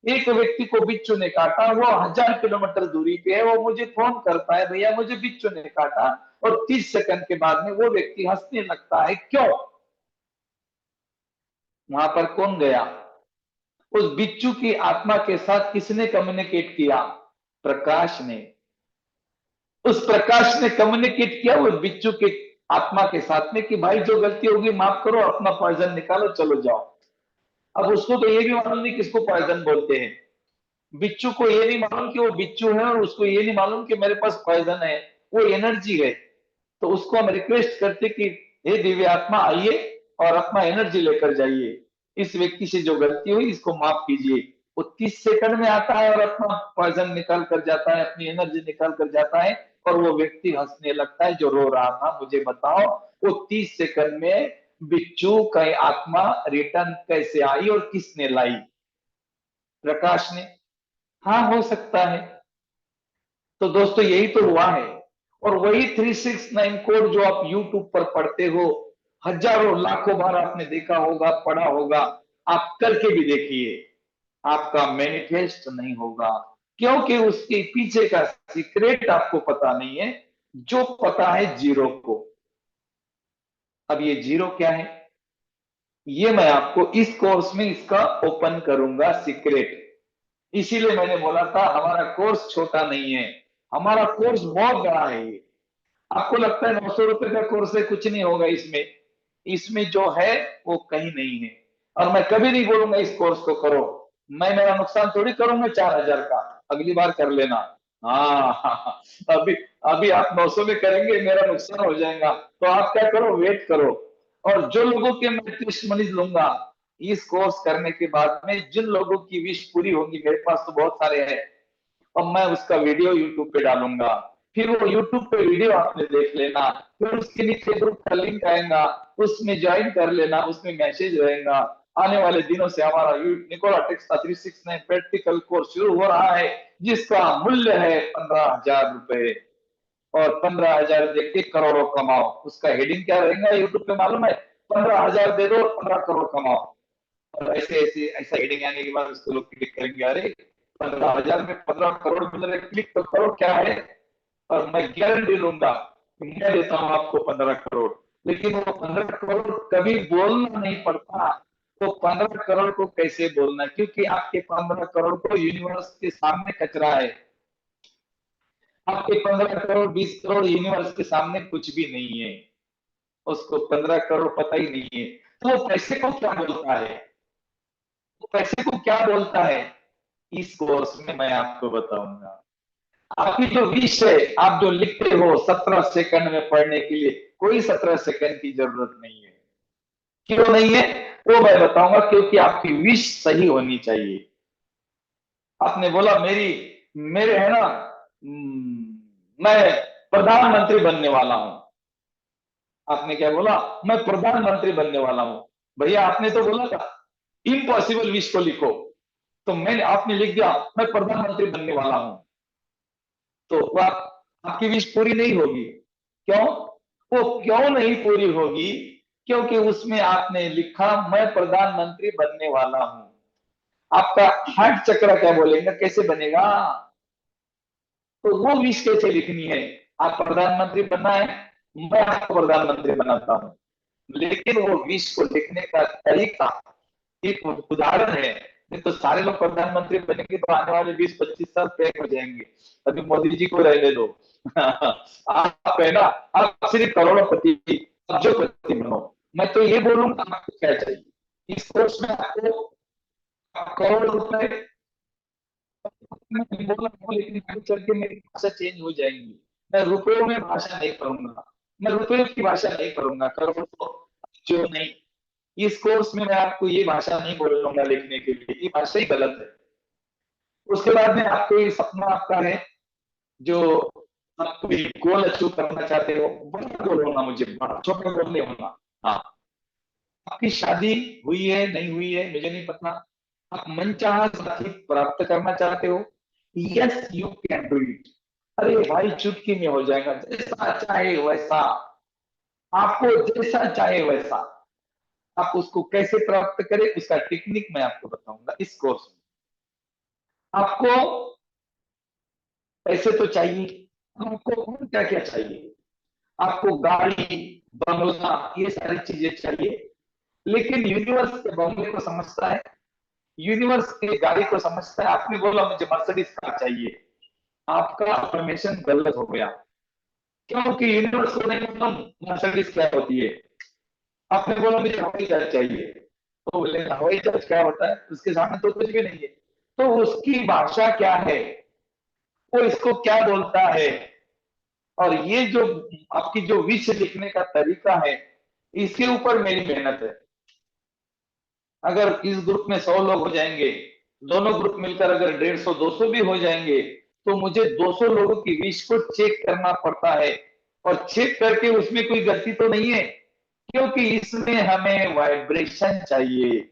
[SPEAKER 1] एक व्यक्ति को बिच्छू ने काटा, वो 1000 किलोमीटर दूरी पे है, वो मुझे फोन करता है, भैया मुझे बिच्छू ने काटा, और 30 सेकंड के बाद में वो व्यक्ति हंसने लगता है। क्यों? वहां पर कौन गया? उस बिच्छू की आत्मा के साथ किसने कम्युनिकेट किया? प्रकाश ने। उस प्रकाश ने कम्युनिकेट किया वो बिच्छू के आत्मा के साथ में कि भाई जो गलती होगी माफ करो, अपना पॉइजन निकालो, चलो जाओ। अब उसको तो ये भी मालूम नहीं किसको पॉइजन बोलते हैं। बिच्छू को ये नहीं मालूम कि वो बिच्छू है, और उसको ये नहीं मालूम कि मेरे पास पॉइजन है, वो एनर्जी है। तो उसको हम रिक्वेस्ट करते कि हे दिव्य आत्मा आइए और अपना एनर्जी लेकर जाइए, इस व्यक्ति से जो गलती हुई इसको माफ कीजिए। वो 30 सेकंड में आता है और अपना पॉइजन निकाल कर जाता है, अपनी एनर्जी निकाल कर जाता है, और वो व्यक्ति हंसने लगता है जो रो रहा था। मुझे बताओ वो 30 सेकंड में बिच्छू का आत्मा रिटर्न कैसे आई और किसने लाई? प्रकाश ने। हाँ, हो सकता है। तो दोस्तों यही तो हुआ है। और वही 369 कोड जो आप यूट्यूब पर पढ़ते हो, हजारों लाखों बार आपने देखा होगा, पढ़ा होगा, आप करके भी देखिए, आपका मैनिफेस्ट नहीं होगा। क्योंकि उसके पीछे का सीक्रेट आपको पता नहीं है, जो पता है जीरो को। अब ये जीरो क्या है, ये मैं आपको इस कोर्स में इसका ओपन करूंगा सीक्रेट। इसीलिए मैंने बोला था हमारा कोर्स छोटा नहीं है, हमारा कोर्स बहुत बड़ा है। ये आपको लगता है 900 रुपए का कोर्स है, कुछ नहीं होगा इसमें। इसमें जो है वो कहीं नहीं है। और मैं कभी नहीं बोलूंगा इस कोर्स को करो। मैं मेरा नुकसान थोड़ी करूंगा 4000 का, अगली बार कर लेना। हाँ अभी अभी आप 900 में करेंगे, मेरा नुकसान हो जाएगा। तो आप क्या करो, वेट करो। और जो लोगों के मैं टेस्ट मनीज लूंगा इस कोर्स करने के बाद में, जिन लोगों की विश पूरी होगी, मेरे पास तो बहुत सारे हैं, और मैं उसका वीडियो यूट्यूब पे डालूंगा। फिर वो यूट्यूब पे वीडियो आपने देख लेना, फिर उसके नीचे ग्रुप का लिंक आएगा, उसमें ज्वाइन कर लेना, उसमें मैसेज रहेगा। आने वाले दिनों से हमारा निकोला टेक्सटा 369 प्रैक्टिकल कोर्स शुरू हो रहा है, जिसका मूल्य है 15,000 रुपए। और 15,000 दे के करोड़ों कमाओ, उसका हेडिंग क्या रहेगा यूट्यूब पे मालूम है? 15,000 दे दो, 15 करोड़ कमाओ। और ऐसे ऐसे ऐसा हेडिंग आने के बाद उसको लोग क्लिक करेंगे, अरे 15,000 में 15 करोड़ मिल रहे, क्लिक तो करो क्या है। और मैं गारंटी लूंगा कि मैं देता हूं आपको 15 करोड़। लेकिन वो 15 करोड़ कभी बोलना नहीं पड़ता। तो 15 करोड़ को कैसे बोलना, क्योंकि आपके 15 करोड़ को यूनिवर्स के सामने कचरा है। आपके 15 करोड़ 20 करोड़ यूनिवर्स के सामने कुछ भी नहीं है। उसको 15 करोड़ पता ही नहीं है। तो वो पैसे को क्या बोलता है, वो पैसे को क्या बोलता है, इस कोर्स में मैं आपको बताऊंगा। आपकी जो विश है, आप जो लिखते हो 17 सेकंड में पढ़ने के लिए, कोई 17 सेकंड की जरूरत नहीं है। क्यों नहीं है वो मैं बताऊंगा, क्योंकि आपकी विश सही होनी चाहिए। आपने बोला मेरी मेरे है ना, मैं प्रधानमंत्री बनने वाला हूं। आपने क्या बोला? मैं प्रधानमंत्री बनने वाला हूं। भैया आपने तो बोला था इम्पॉसिबल विश को लिखो, तो मैंने आपने लिख दिया मैं प्रधानमंत्री बनने वाला हूं। तो वो आपकी विश पूरी नहीं होगी। क्यों? वो क्यों नहीं पूरी होगी? क्योंकि उसमें आपने लिखा मैं प्रधानमंत्री बनने वाला हूं। आपका हार्ट चक्र क्या बोलेगा, कैसे बनेगा? तो वो विश कैसे लिखनी है? आप प्रधानमंत्री बनना है, मैं आपको प्रधानमंत्री बनाता हूं। लेकिन वो विश को लिखने का तरीका एक उदाहरण है। नहीं तो सारे लोग प्रधानमंत्री बनेंगे तो आने वाले 20-25 साल पैक हो जाएंगे। अभी मोदी जी को रहने दो आप है ना, आप सिर्फ करोड़पति अब्जोपति बनो। मैं तो ये बोलूंगा आपको क्या चाहिए इस कोर्स में, आपको करोड़ रुपए नहीं बोला, लेकिन आगे चल के मेरी भाषा चेंज हो जाएंगी। मैं रुपयों में भाषा नहीं करूंगा, मैं रुपयों की भाषा नहीं करूंगा, करोड़ तो जो नहीं। इस कोर्स में मैं आपको ये भाषा नहीं बोलूंगा लिखने के लिए, ये भाषा ही गलत है। उसके बाद में आपको ये सपना आपका है, जो आप कोई गोल अचीव करना चाहते हो, बड़ा गोल होना, मुझे बड़ा, छोटा गोल नहीं होना। हाँ, आपकी शादी हुई है नहीं हुई है मुझे नहीं पता, आप मनचाहा साथी प्राप्त करना चाहते हो, yes you can do it. अरे भाई चुटकी में हो जाएगा, जैसा चाहे वैसा, आपको जैसा चाहे वैसा। आप उसको कैसे प्राप्त करें, उसका टेक्निक मैं आपको बताऊंगा इस कोर्स में। आपको पैसे तो चाहिए, आपको और क्या क्या चाहिए, आपको गाड़ी, बंगला, ये सारी चीजें चाहिए। लेकिन यूनिवर्स के बंगले को समझता है, यूनिवर्स की गाड़ी को समझता है। आपने बोला मुझे मर्सिडीज कार चाहिए, आपका अफर्मेशन गलत हो गया, क्योंकि यूनिवर्स को नहीं मालूम मर्सिडीज क्या होती है। आपने बोला मुझे हवाई जहाज चाहिए, तो बोले हवाई जहाज क्या होता है, उसके सामने तो कुछ भी नहीं है। तो उसकी भाषा क्या है, वो इसको क्या बोलता है, और ये जो आपकी जो विश लिखने का तरीका है, इसके ऊपर मेरी मेहनत है। अगर इस ग्रुप में 100 लोग हो जाएंगे, दोनों ग्रुप मिलकर अगर 150 200 भी हो जाएंगे, तो मुझे 200 लोगों की विश को चेक करना पड़ता है, और चेक करके उसमें कोई गलती तो नहीं है, क्योंकि इसमें हमें वाइब्रेशन चाहिए।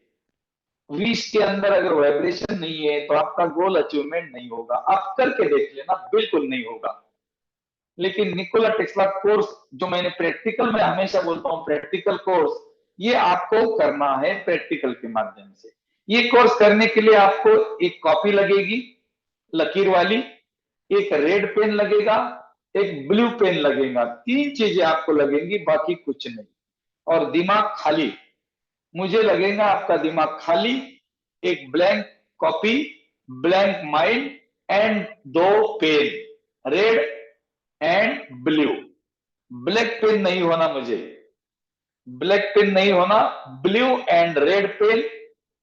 [SPEAKER 1] विश के अंदर अगर वाइब्रेशन नहीं है तो आपका गोल अचीवमेंट नहीं होगा। आप करके देख लेना, बिल्कुल नहीं होगा। लेकिन निकोला टेस्ला कोर्स, जो मैंने प्रैक्टिकल में हमेशा बोलता हूँ, प्रैक्टिकल कोर्स, ये आपको करना है प्रैक्टिकल के माध्यम से। ये कोर्स करने के लिए आपको एक कॉपी लगेगी लकीर वाली, एक रेड पेन लगेगा, एक ब्लू पेन लगेगा, 3 चीजें आपको लगेंगी, बाकी कुछ नहीं। और दिमाग खाली, मुझे लगेगा आपका दिमाग खाली, एक blank copy, blank mind, and 2 pen, red and blue. Black pen नहीं होना मुझे, ब्लैक पेन नहीं होना, ब्लू एंड रेड पेन,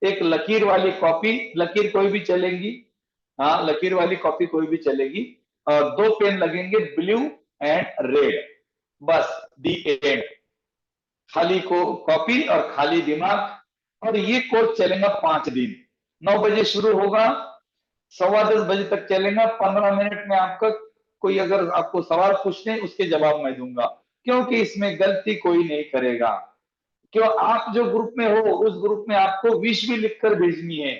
[SPEAKER 1] एक लकीर वाली कॉपी, लकीर कोई भी चलेगी, हाँ लकीर वाली कॉपी कोई भी चलेगी, और 2 पेन लगेंगे ब्लू एंड रेड, बस दी एंड। खाली को कॉपी और खाली दिमाग। और ये कोर्स चलेगा 5 दिन, 9 बजे शुरू होगा, 10:15 बजे तक चलेगा। 15 मिनट में आपका कोई अगर आपको सवाल पूछने, उसके जवाब मैं दूंगा, क्योंकि इसमें गलती कोई नहीं करेगा। क्यों, आप जो ग्रुप में हो, उस ग्रुप में आपको विश भी लिखकर भेजनी है,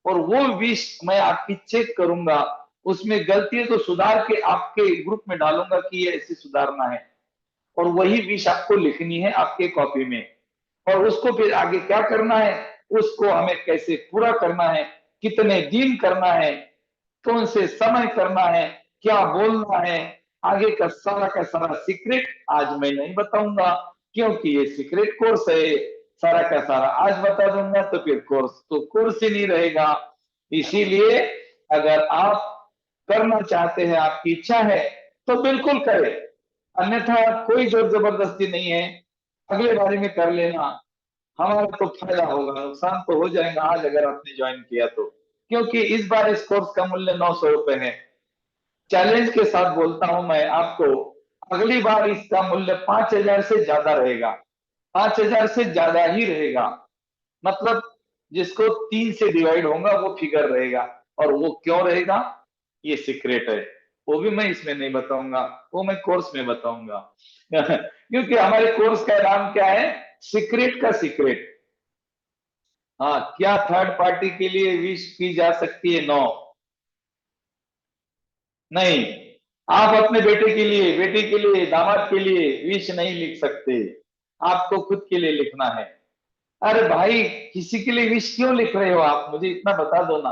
[SPEAKER 1] और वो विश मैं आपकी चेक करूंगा, उसमें गलती है तो सुधार के आपके ग्रुप में डालूंगा कि ये ऐसे सुधारना है, और वही विश आपको लिखनी है आपके कॉपी में। और उसको फिर आगे क्या करना है, उसको हमें कैसे पूरा करना है, कितने दिन करना है, कौन से समय करना है, क्या बोलना है, आगे का सारा सीक्रेट आज मैं नहीं बताऊंगा, क्योंकि ये सीक्रेट कोर्स है। सारा का सारा आज बता दूंगा तो फिर कोर्स तो कोर्स ही नहीं रहेगा। इसीलिए अगर आप करना चाहते हैं, आपकी इच्छा है, तो बिल्कुल करें, अन्यथा कोई जोर जबरदस्ती नहीं है। अगले बारे में कर लेना, हमारा तो फायदा होगा, नुकसान तो हो जाएगा आज अगर आपने ज्वाइन किया तो, क्योंकि इस बार इस कोर्स का मूल्य 900 रुपए है। चैलेंज के साथ बोलता हूं मैं आपको, अगली बार इसका मूल्य 5,000 से ज्यादा रहेगा, 5,000 से ज्यादा ही रहेगा। मतलब जिसको 3 से डिवाइड होगा वो फिगर रहेगा, और वो क्यों रहेगा, ये सीक्रेट है, वो भी मैं इसमें नहीं बताऊंगा, वो मैं कोर्स में बताऊंगा। क्योंकि हमारे कोर्स का नाम क्या है, सीक्रेट का सीक्रेट। हाँ, क्या थर्ड पार्टी के लिए विश की जा सकती है, नो, नहीं। आप अपने बेटे के लिए, बेटी के लिए, दामाद के लिए विश नहीं लिख सकते, आपको खुद के लिए लिखना है। अरे भाई, किसी के लिए विश क्यों लिख रहे हो आप, मुझे इतना बता दो ना।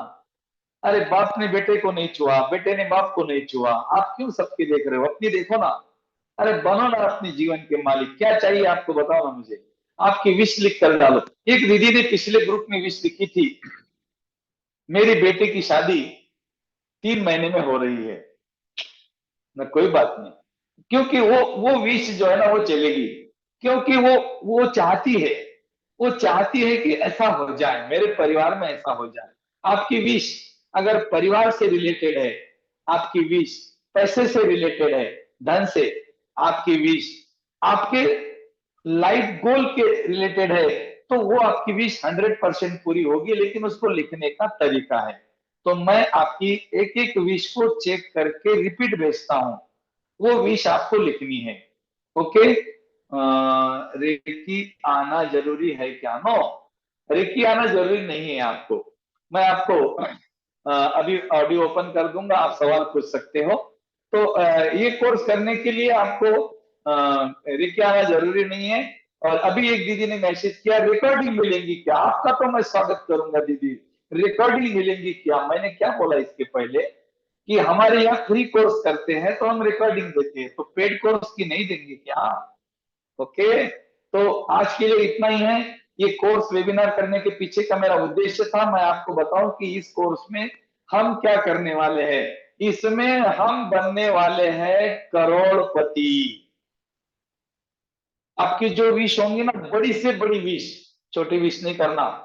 [SPEAKER 1] अरे बाप ने बेटे को नहीं छुआ, बेटे ने बाप को नहीं छुआ, आप क्यों सबकी देख रहे हो, अपनी देखो ना। अरे बनो ना अपने जीवन के मालिक, क्या चाहिए आपको बताओ ना मुझे, आपकी विश लिख कर डालो। एक दीदी ने पिछले ग्रुप में विश लिखी थी, मेरी बेटे की शादी 3 महीने में हो रही है। ना कोई बात नहीं, क्योंकि वो विश जो है ना वो चलेगी, क्योंकि वो चाहती है, वो चाहती है कि ऐसा हो जाए, मेरे परिवार में ऐसा हो जाए। आपकी विश अगर परिवार से रिलेटेड है, आपकी विश पैसे से रिलेटेड है, धन से, आपकी विश आपके लाइफ गोल के रिलेटेड है, तो वो आपकी विश 100% पूरी होगी, लेकिन उसको लिखने का तरीका है। तो मैं आपकी एक एक विश को चेक करके रिपीट भेजता हूं, वो विश आपको लिखनी है। ओके, रिकी आना जरूरी है क्या? नो, रिकी आना जरूरी नहीं है आपको। मैं आपको अभी ऑडियो ओपन कर दूंगा, आप सवाल पूछ सकते हो। तो ये कोर्स करने के लिए आपको रिकी आना जरूरी नहीं है। और अभी एक दीदी ने मैसेज किया, रिकॉर्डिंग मिलेंगी क्या? आपका तो मैं स्वागत करूंगा दीदी, रिकॉर्डिंग मिलेंगी क्या? मैंने क्या बोला इसके पहले कि हमारे यहाँ फ्री कोर्स करते हैं तो हम रिकॉर्डिंग देते हैं, तो पेड कोर्स की नहीं देंगे क्या? ओके, तो आज के लिए इतना ही है। ये कोर्स वेबिनार करने के पीछे का मेरा उद्देश्य था, मैं आपको बताऊं कि इस कोर्स में हम क्या करने वाले हैं। इसमें हम बनने वाले हैं करोड़पति। आपकी जो विश होंगी ना, बड़ी से बड़ी विश, छोटी विश नहीं करना।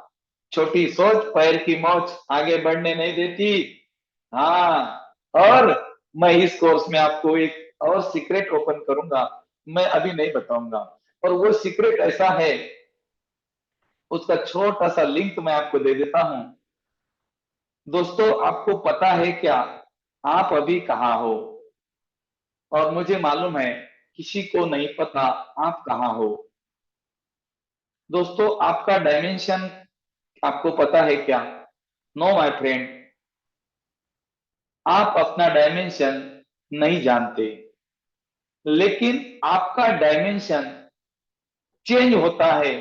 [SPEAKER 1] छोटी सोच पैर की मौज आगे बढ़ने नहीं देती। हाँ, और मैं इस कोर्स में आपको एक और सीक्रेट ओपन करूंगा, मैं अभी नहीं बताऊंगा। और वो सीक्रेट ऐसा है, उसका छोटा सा लिंक मैं आपको दे देता हूं। दोस्तों, आपको पता है क्या आप अभी कहाँ हो? और मुझे मालूम है किसी को नहीं पता आप कहाँ हो। दोस्तों, आपका डायमेंशन आपको पता है क्या? नो माय फ्रेंड, आप अपना डायमेंशन नहीं जानते, लेकिन आपका डायमेंशन चेंज होता है।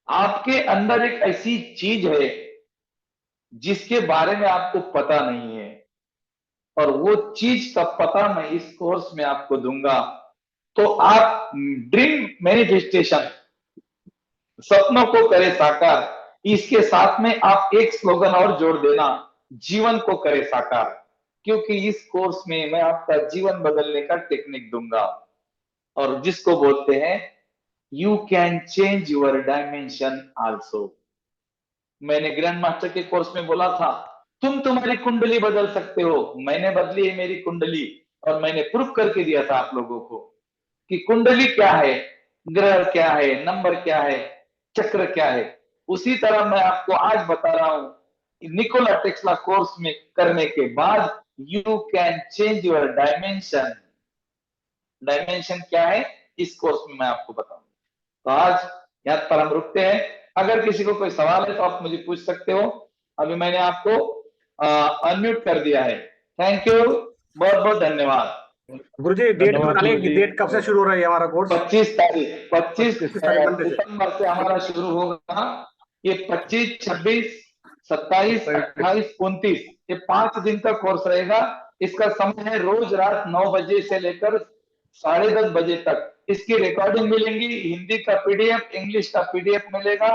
[SPEAKER 1] आपके अंदर एक ऐसी चीज है जिसके बारे में आपको पता नहीं है, और वो चीज का पता मैं इस कोर्स में आपको दूंगा। तो आप ड्रीम मैनिफेस्टेशन, सपनों को करे साकार, इसके साथ में आप एक स्लोगन और जोड़ देना, जीवन को करे साकार। क्योंकि इस कोर्स में मैं आपका जीवन बदलने का टेक्निक दूंगा, और जिसको बोलते हैं you can change your dimension also. मैंने ग्रैंड मास्टर के कोर्स में बोला था, तुम तुम्हारी कुंडली बदल सकते हो। मैंने बदली है मेरी कुंडली, और मैंने प्रूफ करके दिया था आप लोगों को कि कुंडली क्या है, ग्रह क्या है, नंबर क्या है, चक्र क्या है। उसी तरह मैं आपको आज बता रहा हूं, निकोला टेस्ला कोर्स में करने के बाद you can change your dimension. Dimension क्या है, इस कोर्स में मैं आपको बताऊंगा। तो आज यहाँ पर हम रुकते हैं। अगर किसी को कोई सवाल है तो आप मुझे पूछ सकते हो। अभी मैंने आपको अनम्यूट कर दिया है। थैंक यू, बहुत बहुत धन्यवाद।
[SPEAKER 2] गुरुजी डेट बता लें कि डेट कब से शुरू हो रहा है हमारा कोर्स?
[SPEAKER 1] 25 तारीख, 25
[SPEAKER 2] मंडे से।
[SPEAKER 1] सितंबर से हमारा शुरू होगा। ये 25, 26, 27, 28, 29, ये 5 दिन का कोर्स रहेगा। इसका समय है रोज रात 9 बजे से लेकर 10:30 बजे तक। इसकी रिकॉर्डिंग मिलेंगी, हिंदी का पीडीएफ, इंग्लिश का पीडीएफ मिलेगा।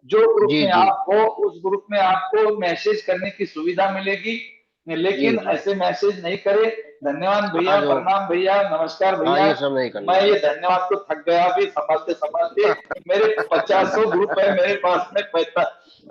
[SPEAKER 1] जो ग्रुप में आप हो उस ग्रुप में आपको मैसेज करने की सुविधा मिलेगी, लेकिन ऐसे मैसेज नहीं करे। धन्यवाद भैया, प्रणाम भैया, नमस्कार भैया। मैं ये धन्यवाद तो थक गया अभी संभालते संभालते। मेरे 50 ग्रुप है मेरे पास में,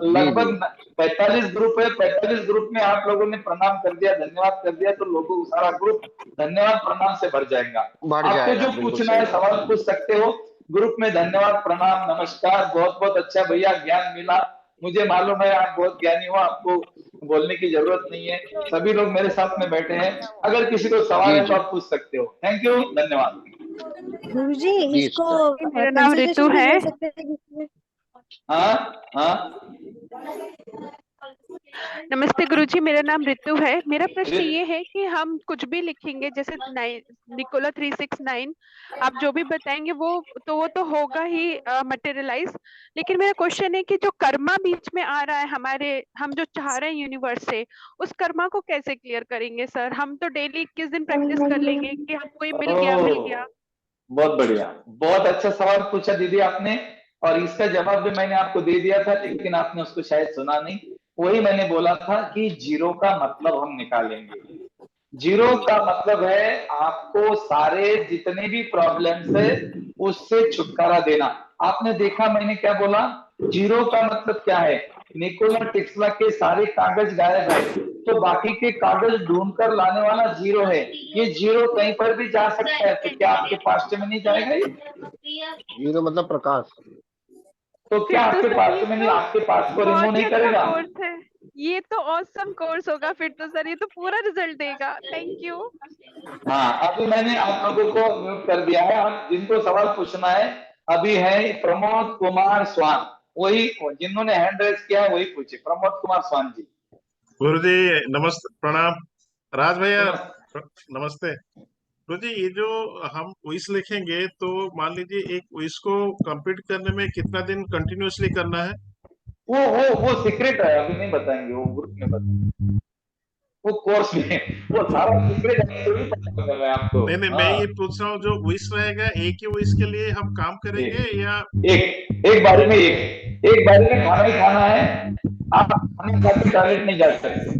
[SPEAKER 1] लगभग 45 ग्रुप है। 45 ग्रुप में आप लोगों ने प्रणाम कर दिया, धन्यवाद कर दिया, तो लोगों सारा ग्रुप धन्यवाद प्रणाम से भर जाएगा। आपको जो पूछना है सवाल पूछ सकते हो ग्रुप में। धन्यवाद प्रणाम नमस्कार, बहुत बहुत अच्छा भैया, ज्ञान मिला। मुझे मालूम है आप बहुत ज्ञानी हो, आपको बोलने की जरूरत नहीं है। सभी लोग मेरे साथ में बैठे हैं, अगर किसी को सवाल है तो आप पूछ सकते हो। थैंक यू, धन्यवाद।
[SPEAKER 3] गुरुजी इसको
[SPEAKER 4] मेरा नाम रितु
[SPEAKER 3] कंसल्टेशन भी
[SPEAKER 4] है।
[SPEAKER 3] ले सकते हैं जिसमें?
[SPEAKER 1] हाँ हाँ,
[SPEAKER 4] नमस्ते गुरुजी, मेरा नाम रितु है। मेरा प्रश्न ये है कि हम कुछ भी लिखेंगे जैसे निकोला 369, आप जो भी बताएंगे वो तो होगा ही मटेरियलाइज। लेकिन मेरा क्वेश्चन है कि जो कर्मा बीच में आ रहा है हमारे, हम जो चाह रहे हैं यूनिवर्स से, उस कर्मा को कैसे क्लियर करेंगे सर? हम तो डेली 21 दिन प्रैक्टिस कर लेंगे कि हमको ये मिल गया।
[SPEAKER 1] बहुत बढ़िया, बहुत अच्छा सवाल पूछा दीदी आपने, और इसका जवाब भी मैंने आपको दे दिया था, लेकिन आपने उसको शायद सुना नहीं। वही मैंने बोला था कि जीरो का मतलब हम निकालेंगे। जीरो का मतलब है आपको सारे जितने भी प्रॉब्लम्स है उससे छुटकारा देना। आपने देखा मैंने क्या बोला, जीरो का मतलब क्या है? निकोला टेस्ला के सारे कागज गायब है, तो बाकी के कागज ढूंढ कर लाने वाला जीरो है। ये जीरो कहीं पर भी जा सकता है, तो क्या आपके पास में नहीं जाएगा ये?
[SPEAKER 5] जीरो मतलब प्रकाश।
[SPEAKER 1] तो क्या
[SPEAKER 4] फिर तो
[SPEAKER 1] आपके
[SPEAKER 4] सर
[SPEAKER 1] पास
[SPEAKER 4] ये
[SPEAKER 1] में नहीं,
[SPEAKER 4] तो
[SPEAKER 1] आपके पास को रिमूव
[SPEAKER 4] बहुत ही
[SPEAKER 1] नहीं
[SPEAKER 4] अच्छा
[SPEAKER 1] करेगा?
[SPEAKER 4] कोर्स है, ये तो ऑसम कोर्स होगा फिर तो सर, ये तो पूरा रिजल्ट देगा। Thank you.
[SPEAKER 1] हाँ, अभी मैंने आप लोगों को म्यूट कर दिया है। आप जिनको सवाल पूछना है अभी है प्रमोद कुमार स्वान, वही जिन्होंने हैंड रेज किया है वही पूछे। प्रमोद कुमार स्वान जी।
[SPEAKER 6] गुरु जी नमस्ते, प्रणाम। राज भैया
[SPEAKER 1] नमस्ते।
[SPEAKER 6] नमस्ते। गुरु जी, ये जो हम क्विज लिखेंगे तो मान लीजिए एक क्विज को कंप्लीट करने में कितना दिन कंटिन्यूअसली करना है?
[SPEAKER 1] वो सीक्रेट है, अभी नहीं बताएंगे, वो ग्रुप में बताएंगे, वो कोर्स में, वो सारा सीक्रेट थोड़ी बताऊंगा मैं आपको।
[SPEAKER 6] नहीं नहीं, मैं
[SPEAKER 1] हाँ,
[SPEAKER 6] ये पूछ रहा हूँ, जो क्विज रहेगा एक ही क्विज के लिए हम काम करेंगे
[SPEAKER 1] एक
[SPEAKER 6] या?
[SPEAKER 1] एक बारी में एक बारी में खाना ही खाना है। आप खाना खाते टॉयलेट नहीं जा सकते,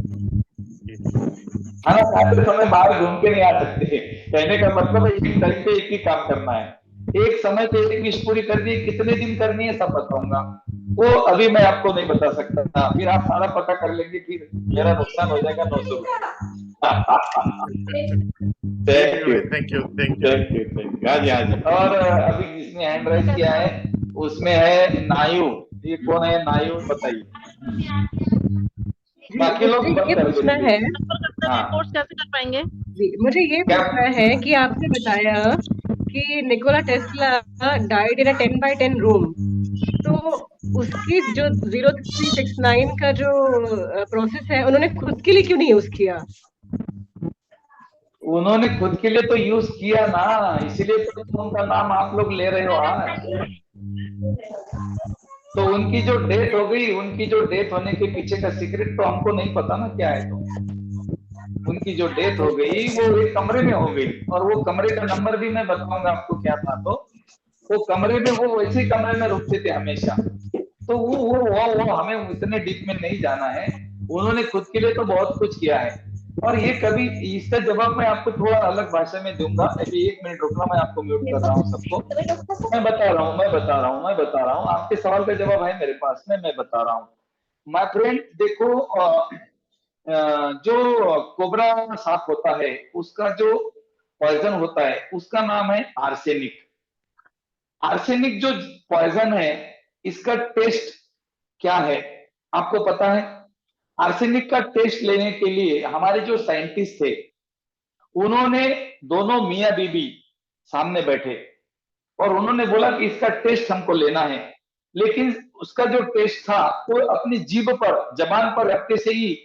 [SPEAKER 1] खाना खाते समय बाहर घूम के नहीं आ सकते। कहने का मतलब है एक टाइम पे एक ही काम करना है, एक समय पे एक विश पूरी करनी है। कितने दिन करनी है सब बताऊंगा, वो अभी मैं आपको नहीं बता सकता। फिर आप सारा पता कर लेंगे, फिर मेरा नुकसान हो जाएगा 900 thank you
[SPEAKER 6] thank you thank you.
[SPEAKER 1] Thank you thank you. हाँ जी हाँ जी। और अभी जिसने हैंड राइज किया है उसमें है नायू। ये कौन है नायू, बताइए। बाकी लोग
[SPEAKER 7] मुझे
[SPEAKER 1] बंद
[SPEAKER 7] ये
[SPEAKER 1] कर
[SPEAKER 7] पूछना
[SPEAKER 1] देंगे।
[SPEAKER 7] है,
[SPEAKER 1] हाँ,
[SPEAKER 4] कोर्स कैसे कर पाएंगे?
[SPEAKER 7] मुझे ये
[SPEAKER 1] क्या?
[SPEAKER 7] पूछना है कि आपने बताया कि Nikola Tesla died in a 10 by 10 room, तो उसकी जो 0369 का जो प्रोसेस है उन्होंने खुद के लिए क्यों नहीं यूज किया?
[SPEAKER 1] उन्होंने खुद के लिए तो यूज किया ना, इसीलिए तो उनका नाम आप लोग ले रहे हो आज। तो उनकी जो डेथ हो गई, उनकी जो डेथ होने के पीछे का सीक्रेट तो हमको नहीं पता ना क्या है। तो उनकी जो डेथ हो गई वो एक कमरे में हो गई, और वो कमरे का नंबर भी मैं बताऊंगा आपको क्या था। तो वो कमरे में, वो वैसे ही कमरे में रुकते थे हमेशा। तो वो हमें इतने डीप में नहीं जाना है। उन्होंने खुद के लिए तो बहुत कुछ किया है, और ये कभी, इसका जवाब मैं आपको थोड़ा अलग भाषा में दूंगा। अभी 1 मिनट रुकना, मैं आपको म्यूट कर रहा हूँ सबको। मैं बता रहा हूँ, आपके सवाल का जवाब है मेरे पास में, मैं बता रहा हूँ। माय फ्रेंड देखो, जो कोबरा सांप होता है उसका जो पॉइजन होता है उसका नाम है आर्सेनिक। आर्सेनिक जो पॉइजन है, इसका टेस्ट क्या है आपको पता है? आर्सेनिक का टेस्ट लेने के लिए हमारे जो साइंटिस्ट थे, उन्होंने दोनों मियां बीबी सामने बैठे और उन्होंने बोला कि इसका टेस्ट हमको लेना है। लेकिन उसका जो टेस्ट था वो अपनी जीभ पर, जबान पर रखते से ही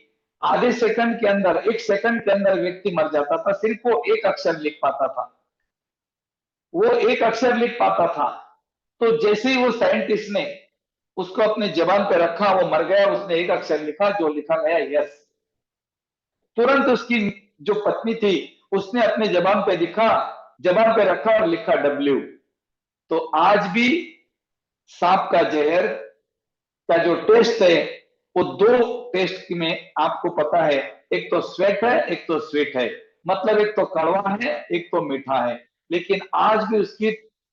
[SPEAKER 1] आधे सेकंड के अंदर, 1 सेकंड के अंदर व्यक्ति मर जाता था। सिर्फ वो एक अक्षर लिख पाता था, वो एक अक्षर लिख पाता था। तो जैसे ही वो साइंटिस्ट ने उसको अपने जबान पे रखा, वो मर गया। उसने एक अक्षर लिखा, जो लिखा गया यस। तुरंत उसकी जो पत्नी थी उसने अपने जबान पे लिखा, जबान पे रखा और लिखा डब्ल्यू। तो आज भी सांप का जहर का जो टेस्ट है, वो दो टेस्ट में आपको पता है, एक तो स्वेट है, एक तो स्वीट है। मतलब एक तो कड़वा है, एक तो मीठा है। लेकिन आज भी उसकी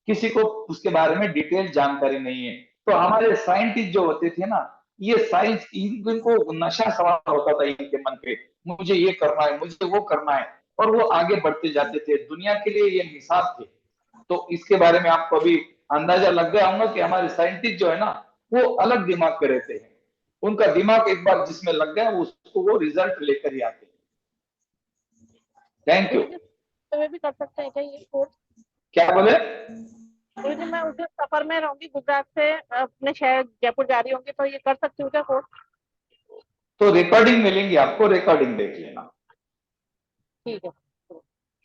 [SPEAKER 1] किसी को उसके बारे में डिटेल जानकारी नहीं है। तो हमारे साइंटिस्ट जो होते थे ना, ये साइंस, इनको नशा सवार होता था इनके मन पे, मुझे ये करना है, मुझे वो करना है, और वो आगे बढ़ते जाते थे। दुनिया के लिए ये मिसाल थे। तो इसके बारे में आपको अभी अंदाजा लग गया होगा कि हमारे साइंटिस्ट जो है ना, वो अलग दिमाग के रहते हैं। उनका दिमाग एक बार जिसमें लग गया, उसको वो रिजल्ट लेकर ही आते हैं। Thank you.
[SPEAKER 8] तो भी कर सकते हैं क्या ये कोर्स?
[SPEAKER 1] क्या बोले?
[SPEAKER 8] गुरुजी मैं उसे सफर में रहूंगी, गुजरात से अपने शहर जयपुर जा रही होंगी, तो ये कर सकती हूँ क्या कोर्स?
[SPEAKER 1] तो रिकॉर्डिंग मिलेंगी आपको, रिकॉर्डिंग देख लेना।
[SPEAKER 8] ठीक है,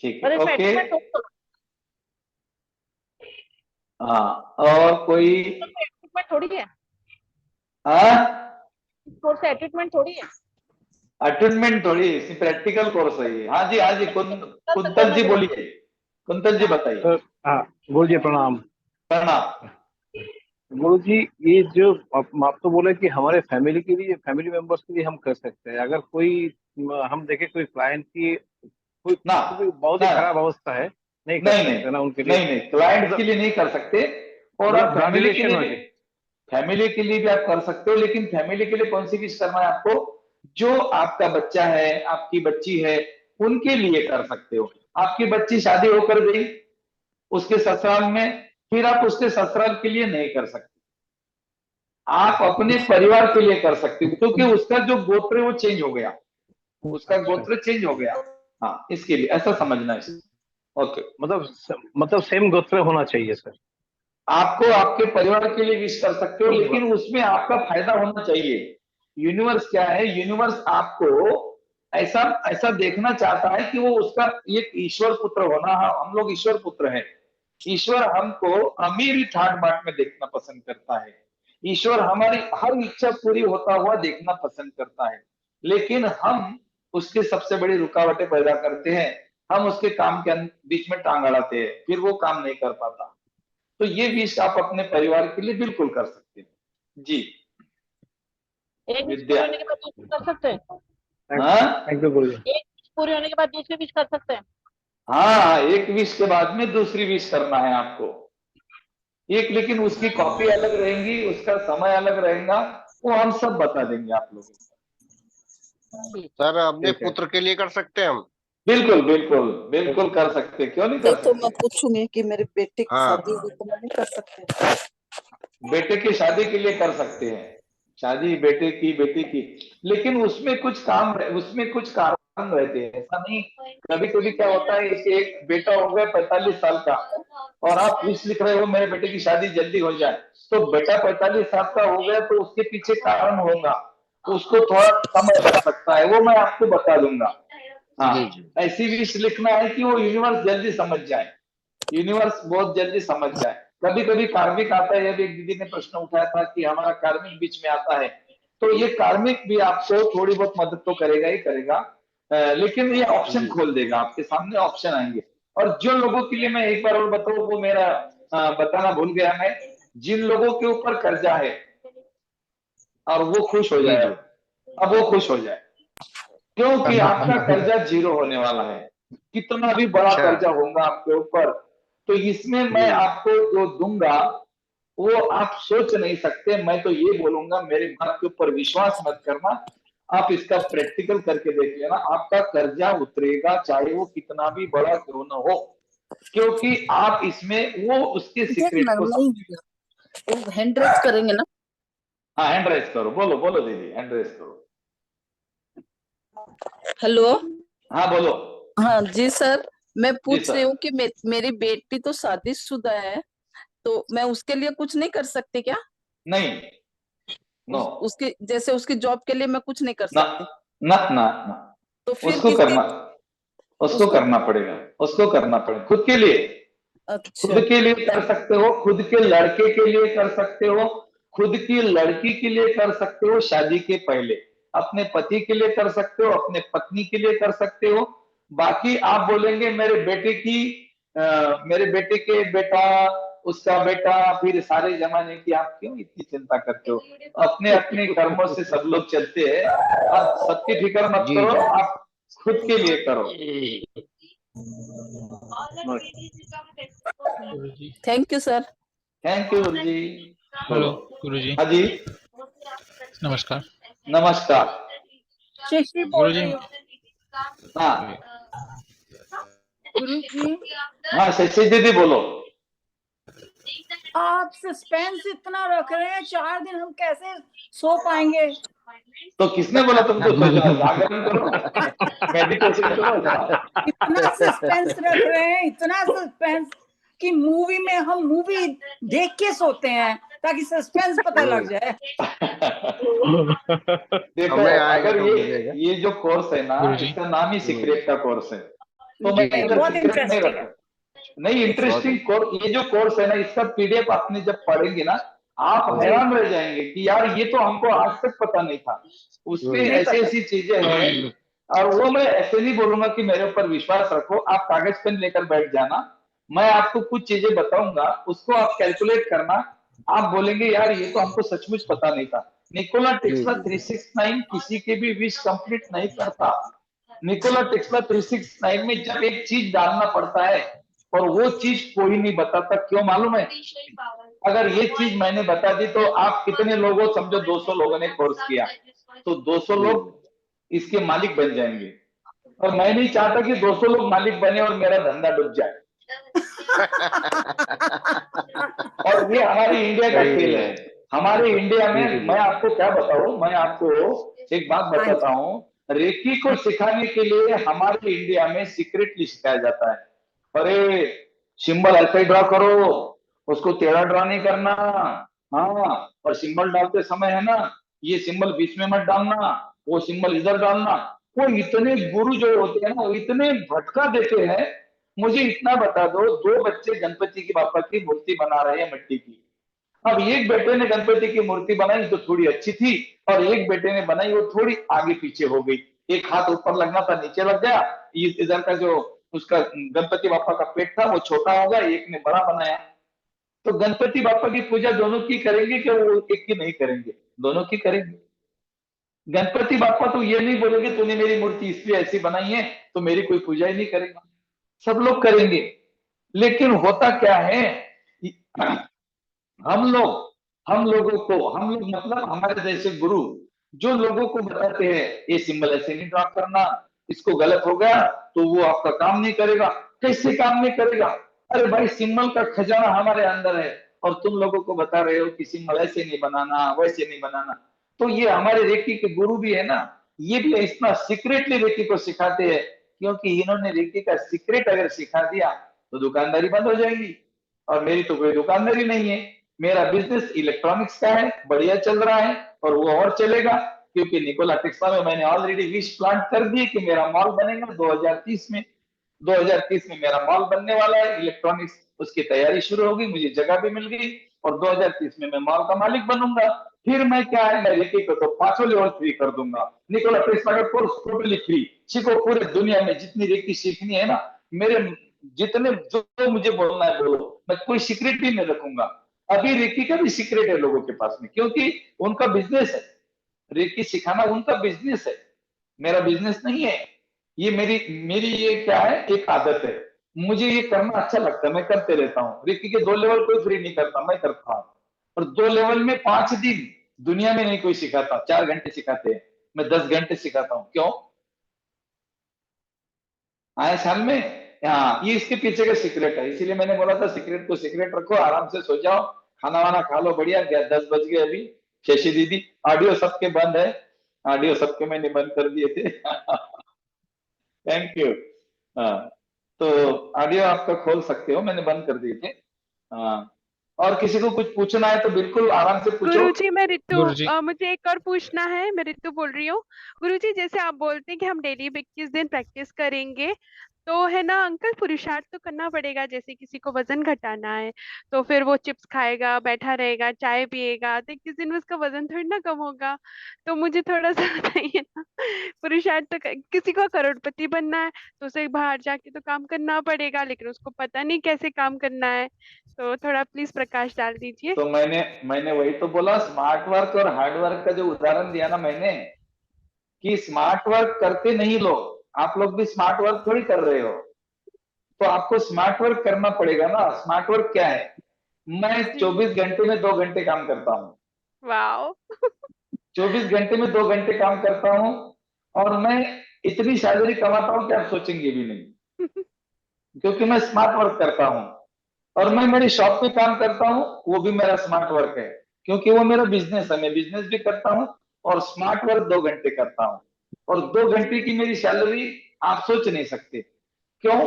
[SPEAKER 1] ठीक
[SPEAKER 8] और
[SPEAKER 1] है,
[SPEAKER 8] इसमें
[SPEAKER 1] ओके।
[SPEAKER 8] एडमिट
[SPEAKER 1] हाँ, और कोई?
[SPEAKER 8] थोड़ी है,
[SPEAKER 1] हाँ,
[SPEAKER 8] कोर्स से एडमिट थोड़ी है।
[SPEAKER 1] अटेनमेंट थोड़ी, प्रैक्टिकल कोर्स है ये। हाँ जी हाँ जी, कुंतल जी बोलिए, कुंतल जी बताइए।
[SPEAKER 2] सर हाँ, गुरु जी प्रणाम।
[SPEAKER 1] प्रणाम।
[SPEAKER 2] गुरु जी, ये जो आप तो बोले कि हमारे फैमिली के लिए, फैमिली मेंबर्स के लिए हम कर सकते हैं। अगर कोई हम देखें कोई क्लाइंट की कोई
[SPEAKER 1] ना
[SPEAKER 2] कोई बहुत ही
[SPEAKER 1] ना
[SPEAKER 2] खराब अवस्था है, नहीं कर
[SPEAKER 1] नहीं
[SPEAKER 2] सकते ना उनके लिए?
[SPEAKER 1] नहीं, क्लाइंट
[SPEAKER 2] मतलब
[SPEAKER 1] के लिए नहीं कर सकते। और
[SPEAKER 2] मतलब
[SPEAKER 1] आप
[SPEAKER 2] ब्लड
[SPEAKER 1] फैमिली के
[SPEAKER 2] रिलेशन
[SPEAKER 1] लिए
[SPEAKER 2] हो
[SPEAKER 1] भी,
[SPEAKER 2] जाए।
[SPEAKER 1] फैमिली के लिए भी आप कर सकते हो। लेकिन फैमिली के लिए कौन सी विश करना है आपको? जो आपका बच्चा है, आपकी बच्ची है, उनके लिए कर सकते हो। आपकी बच्ची शादी होकर गई उसके ससुराल में, फिर आप उसके ससुराल के लिए नहीं कर सकते। आप अपने परिवार के लिए कर सकते हो, क्योंकि उसका जो गोत्र है वो चेंज हो गया, उसका गोत्र चेंज हो गया। हाँ, इसके लिए ऐसा समझना है। ओके,
[SPEAKER 2] मतलब सेम गोत्र होना चाहिए सर।
[SPEAKER 1] आपको आपके परिवार के लिए विश कर सकते हो, लेकिन उसमें आपका फायदा होना चाहिए। यूनिवर्स क्या है, यूनिवर्स आपको ऐसा ऐसा देखना चाहता है कि वो उसका एक ईश्वर पुत्र होना। हम लोग ईश्वर पुत्र हैं। ईश्वर हमको अमीर ठाट बाट में देखना पसंद करता है। ईश्वर हमारी हर इच्छा पूरी होता हुआ देखना पसंद करता है, लेकिन हम उसके सबसे बड़ी रुकावटें पैदा करते हैं। हम उसके काम के बीच में टांग अड़ाते हैं, फिर वो काम नहीं कर पाता। तो ये विश आप अपने परिवार के लिए बिल्कुल कर सकते हैं जी।
[SPEAKER 8] एक विश पूरी
[SPEAKER 1] विद्या,
[SPEAKER 8] होने के बाद दूसरी कर सकते हैं।
[SPEAKER 1] हाँ
[SPEAKER 2] थैंक यू गुरुजी।
[SPEAKER 8] एक विश पूरी होने के बाद दूसरी विश कर सकते हैं।
[SPEAKER 1] हाँ, एक विश के बाद में दूसरी विश करना है आपको एक, लेकिन उसकी कॉपी अलग रहेंगी, उसका समय अलग रहेगा, वो हम सब बता देंगे आप लोगों को।
[SPEAKER 5] सर अपने
[SPEAKER 2] ठीक है।
[SPEAKER 5] पुत्र के लिए कर सकते हैं हम?
[SPEAKER 1] बिल्कुल बिल्कुल बिल्कुल कर सकते हैं, क्यों नहीं कर
[SPEAKER 9] तो मैं
[SPEAKER 1] सकते।
[SPEAKER 9] पूछूंगी कि मेरे बेटे की
[SPEAKER 5] हाँ।
[SPEAKER 9] शादी हुई तो मैं नहीं कर सकते?
[SPEAKER 1] बेटे की शादी के लिए कर सकते हैं, शादी बेटे की बेटी की, लेकिन उसमें कुछ काम उसमें कुछ कारण रहते हैं, ऐसा नहीं। कभी कभी क्या होता है कि एक बेटा हो गया 45 साल का और आप विश लिख रहे हो मेरे बेटे की शादी जल्दी हो जाए, तो बेटा 45 साल का हो गया तो उसके पीछे कारण होगा, उसको थोड़ा समय लग सकता है, वो मैं आपको बता दूंगा। हाँ,
[SPEAKER 5] जी जी।
[SPEAKER 1] ऐसी विश लिखना है कि वो यूनिवर्स जल्दी समझ जाए, यूनिवर्स बहुत जल्दी समझ जाए। कभी कभी कार्मिक आता है, अभी एक दीदी ने प्रश्न उठाया था कि हमारा कार्मिक बीच में आता है, तो ये कार्मिक भी आपको थोड़ी बहुत मदद तो करेगा ही करेगा, लेकिन ये ऑप्शन खोल देगा, आपके सामने ऑप्शन आएंगे। और जो लोगों के लिए मैं एक बार और बताऊं, वो मेरा बताना भूल गया मैं, जिन लोगों के ऊपर कर्जा है और वो खुश हो
[SPEAKER 5] जी
[SPEAKER 1] जाए,
[SPEAKER 5] जी।
[SPEAKER 1] अब वो खुश हो जाए, क्योंकि आपका कर्जा जीरो होने वाला है। कितना भी बड़ा
[SPEAKER 5] अच्छा।
[SPEAKER 1] कर्जा होगा आपके ऊपर, तो इसमें मैं
[SPEAKER 5] जी।
[SPEAKER 1] आपको जो दूंगा वो आप सोच नहीं सकते। मैं तो ये बोलूंगा, मेरे बात के ऊपर विश्वास मत करना, आप इसका प्रैक्टिकल करके देख लेना, आपका कर्जा उतरेगा, चाहे वो कितना भी बड़ा क्यों न हो, क्योंकि आप इसमें वो उसके सीक्रेट को
[SPEAKER 9] नहीं, वो हैंड रेज करेंगे ना?
[SPEAKER 1] हाँ, हैंड राइज करो, बोलो बोलो दीदी, हैंड राइज करो।
[SPEAKER 9] हेलो।
[SPEAKER 1] हाँ बोलो।
[SPEAKER 9] हाँ जी सर, मैं
[SPEAKER 1] जी
[SPEAKER 9] पूछ रही
[SPEAKER 1] सर।
[SPEAKER 9] हूँ कि मेरी बेटी तो शादीशुदा है, तो मैं उसके लिए कुछ नहीं कर सकती क्या?
[SPEAKER 1] नहीं, नो,
[SPEAKER 9] उसकी जैसे उसकी जॉब के लिए मैं कुछ नहीं कर
[SPEAKER 1] ना
[SPEAKER 9] सकती?
[SPEAKER 1] ना ना ना,
[SPEAKER 9] तो फिर
[SPEAKER 1] उसको
[SPEAKER 9] किसके?
[SPEAKER 1] करना, उसको
[SPEAKER 9] उसको?
[SPEAKER 1] करना पड़ेगा, उसको करना पड़ेगा खुद के लिए।
[SPEAKER 9] अच्छा।
[SPEAKER 1] खुद के लिए कर सकते हो, खुद के लड़के के लिए कर सकते हो, खुद की लड़की के लिए कर सकते हो, शादी के पहले अपने पति के लिए कर सकते हो, अपने पत्नी के लिए कर सकते हो। बाकी आप बोलेंगे मेरे बेटे की मेरे बेटे के बेटा, उसका बेटा, फिर सारे जमाने की, आप क्यों इतनी चिंता करते हो? अपने अपने कर्मों से सब लोग चलते हैं, आप सबकी फिक्र मत
[SPEAKER 5] जी
[SPEAKER 1] करो,
[SPEAKER 5] जी।
[SPEAKER 1] आप खुद के लिए करो।
[SPEAKER 9] Thank you sir.
[SPEAKER 1] Thank you Guru ji.
[SPEAKER 10] Hello
[SPEAKER 1] बोलो।
[SPEAKER 10] गुरुजी,
[SPEAKER 1] हाँ जी,
[SPEAKER 10] नमस्कार।
[SPEAKER 1] नमस्कार।
[SPEAKER 3] शशि बोल
[SPEAKER 10] गुरुजी,
[SPEAKER 3] रही हूँ।
[SPEAKER 1] हाँ
[SPEAKER 3] गुरु जी,
[SPEAKER 1] हाँ, शशि दीदी बोलो।
[SPEAKER 3] आप सस्पेंस इतना रख रहे हैं, 4 दिन हम कैसे सो पाएंगे?
[SPEAKER 1] तो किसने बोला तुमको सो जाओ, जागरण करो, मेडिटेशन करो।
[SPEAKER 3] इतना सस्पेंस रख रहे हैं, इतना सस्पेंस कि मूवी में हम मूवी देख के सोते हैं ताकि सस्पेंस पता लग जाए।
[SPEAKER 1] देखो,
[SPEAKER 5] हमें आएगा
[SPEAKER 1] अगर
[SPEAKER 5] तो मिलेगा।
[SPEAKER 1] ये जो कोर्स है ना,
[SPEAKER 10] गुरुजी।
[SPEAKER 1] इसका नाम ही सीक्रेट का कोर्स है, तो मैं
[SPEAKER 5] जी
[SPEAKER 1] इधर
[SPEAKER 3] बहुत
[SPEAKER 1] सीक्रेट नहीं
[SPEAKER 3] इंटरेस्टिंग है।
[SPEAKER 1] रखता। नहीं,
[SPEAKER 5] बहुत
[SPEAKER 1] इंटरेस्टिंग कोर्स, ये जो कोर्स है ना, इसका पीडीएफ आपने जब पढ़ेंगे ना, आप
[SPEAKER 3] जी,
[SPEAKER 1] हैरान रह जाएंगे कि यार ये तो हमको आज तक पता नहीं था। उसमें
[SPEAKER 3] नहीं
[SPEAKER 1] ऐसी
[SPEAKER 3] पता।
[SPEAKER 1] ऐसी चीजें हैं, और वो मैं ऐसे नहीं बोलूंगा कि मेरे ऊपर विश्वास रखो, आप कागज पेन लेकर बैठ जाना, मैं आपको कुछ चीजें बताऊंगा, उसको आप कैलकुलेट करना, आप बोलेंगे यार ये तो हमको सचमुच पता नहीं था। निकोला
[SPEAKER 5] जी
[SPEAKER 1] टेस्ला
[SPEAKER 5] जी।
[SPEAKER 1] 369 किसी के भी विश कंप्लीट नहीं करता। निकोला टेस्ला 369 में जब एक चीज डालना पड़ता है, और वो चीज कोई नहीं बताता, क्यों मालूम है? अगर ये चीज मैंने बता दी तो आप कितने लोगों, समझो 200 लोगों ने कोर्स किया, तो 200
[SPEAKER 5] जी
[SPEAKER 1] लोग इसके मालिक बन जाएंगे, और मैं नहीं चाहता कि 200 लोग मालिक बने और मेरा धंधा डूब जाए। और ये हमारे इंडिया का
[SPEAKER 5] सही
[SPEAKER 1] खेल
[SPEAKER 5] है।
[SPEAKER 1] है, हमारे इंडिया
[SPEAKER 2] जी जी
[SPEAKER 1] में
[SPEAKER 2] जी
[SPEAKER 1] मैं आपको क्या बताऊं, मैं आपको एक बात
[SPEAKER 3] हाँ
[SPEAKER 1] बताता
[SPEAKER 3] जी
[SPEAKER 1] हूँ, रेकी को सिखाने के लिए हमारे इंडिया में सीक्रेटली सिखाया जाता है। अरे सिंबल ऐसे ड्रॉ करो, उसको टेढ़ा ड्रॉ नहीं करना, हाँ, और सिंबल डालते समय है ना, ये सिंबल बीच में मत डालना, वो सिंबल इधर डालना। वो इतने गुरु जो होते हैं ना, वो इतने भटका देते हैं। मुझे इतना बता दो, दो बच्चे गणपति की बापा की मूर्ति बना रहे हैं मिट्टी की। अब एक बेटे ने गणपति की मूर्ति बनाई तो थोड़ी अच्छी थी, और एक बेटे ने बनाई वो थोड़ी आगे पीछे हो गई। एक हाथ ऊपर लगना था, नीचे लग गया। इधर का जो उसका गणपति बापा का पेट था वो छोटा हो गया, एक ने बड़ा बनाया। तो गणपति बापा की पूजा दोनों की करेंगे कि वो एक की नहीं करेंगे? दोनों की करेंगे। गणपति बापा तो ये नहीं बोलेंगे तूने मेरी मूर्ति इसलिए ऐसी बनाई है तो मेरी कोई पूजा ही नहीं करेगा, सब लोग करेंगे। लेकिन होता क्या है, हम लोग मतलब हमारे जैसे गुरु जो लोगों को बताते हैं ये सिंबल ऐसे नहीं ड्रॉ करना, इसको गलत हो गया तो वो आपका काम नहीं करेगा। कैसे काम नहीं करेगा? अरे भाई सिंबल का खजाना हमारे अंदर है, और तुम लोगों को बता रहे हो कि सिंबल ऐसे नहीं बनाना, वैसे नहीं बनाना। तो ये हमारे रेकी के गुरु भी है ना, ये भी इतना सीक्रेटली रेकी को सिखाते हैं, क्योंकि इन्होंने रेकी का सीक्रेट अगर सिखा दिया तो दुकानदारी बंद हो जाएगी। और मेरी तो कोई दुकानदारी नहीं है, मेरा बिजनेस इलेक्ट्रॉनिक्स का है, बढ़िया चल रहा है, और वो और चलेगा, क्योंकि निकोला टेक्सटाइल में मैंने ऑलरेडी विश प्लांट कर दी कि मेरा मॉल बनेगा 2030 में। 2030 में मेरा मॉल बनने वाला है इलेक्ट्रॉनिक्स, उसकी तैयारी शुरू होगी, मुझे जगह भी मिल गई, और 2030 में मैं मॉल का मालिक बनूंगा। फिर मैं क्या है, मैं रेकी को तो 5 लेवल फ्री कर दूंगा। निकोला टेक्सटाइल का कोर्स टोटली फ्री, सीखो पूरे दुनिया में जितनी रेकी सीखनी है ना, मेरे जितने जो मुझे बोलना है बोलो, मैं कोई सीक्रेट ही नहीं रखूंगा। अभी रेकी का भी सीक्रेट है लोगों के पास में, क्योंकि उनका बिजनेस है, रेकी सिखाना उनका बिजनेस है, मेरा बिजनेस नहीं है। ये मेरी मेरी ये क्या है, एक आदत है, मुझे ये करना अच्छा लगता है, मैं करते रहता हूँ। रेकी के 2 लेवल कोई फ्री नहीं करता, मैं करता हूँ। और 2 लेवल में 5 दिन दुनिया में नहीं कोई सिखाता, 4 घंटे सिखाते हैं, मैं 10 घंटे सिखाता हूँ। क्यों? आए साल में, हाँ, ये इसके पीछे का सीक्रेट है, इसीलिए मैंने बोला था सीक्रेट को सीक्रेट रखो, आराम से सो जाओ, खाना वाना खा लो बढ़िया। 10 बज गए अभी। शशि दीदी, ऑडियो सबके बंद है, ऑडियो सबके मैंने बंद कर दिए थे। Thank you. हाँ, तो ऑडियो आपका खोल सकते हो, मैंने बंद कर दिए थे। हाँ, और किसी को कुछ पूछना है तो बिल्कुल आराम से पूछो।
[SPEAKER 4] गुरुजी मैं रितु
[SPEAKER 10] गुरुजी
[SPEAKER 4] मुझे एक और पूछना है, मैं रितु बोल रही हूँ। गुरुजी जैसे आप बोलते हैं कि हम डेली 21 दिन प्रैक्टिस करेंगे, तो है ना अंकल, पुरुषार्थ तो करना पड़ेगा। जैसे किसी को वजन घटाना है तो फिर वो चिप्स खाएगा, बैठा रहेगा, चाय पिएगा, तो 21 दिन में उसका वजन थोड़ी ना कम होगा। तो मुझे थोड़ा सा बताइए ना। पुरुषार्थ तो किसी को करोड़पति बनना है तो उसे बाहर जाके तो काम करना पड़ेगा, लेकिन उसको पता नहीं कैसे काम करना है। तो थोड़ा प्लीज प्रकाश डाल दीजिए।
[SPEAKER 1] तो मैंने वही तो बोला, स्मार्ट वर्क और हार्ड वर्क का जो उदाहरण दिया ना मैंने, कि स्मार्ट वर्क करते नहीं लोग, आप लोग भी स्मार्ट वर्क थोड़ी कर रहे हो, तो आपको स्मार्ट वर्क करना पड़ेगा ना। स्मार्ट वर्क क्या है? मैं
[SPEAKER 4] जी
[SPEAKER 1] 24 घंटे में 2 घंटे काम करता हूँ,
[SPEAKER 4] वाओ।
[SPEAKER 1] 24 घंटे में 2 घंटे काम करता हूँ, और मैं इतनी सैलरी कमाता हूँ कि आप सोचेंगे भी नहीं, क्योंकि मैं स्मार्ट वर्क करता हूँ। और मैं मेरी शॉप पे काम करता हूँ, वो भी मेरा स्मार्ट वर्क है, क्योंकि वो मेरा बिजनेस है, मैं बिजनेस भी करता हूँ और स्मार्ट वर्क 2 घंटे करता हूँ, और 2 घंटे की मेरी सैलरी आप सोच नहीं सकते। क्यों?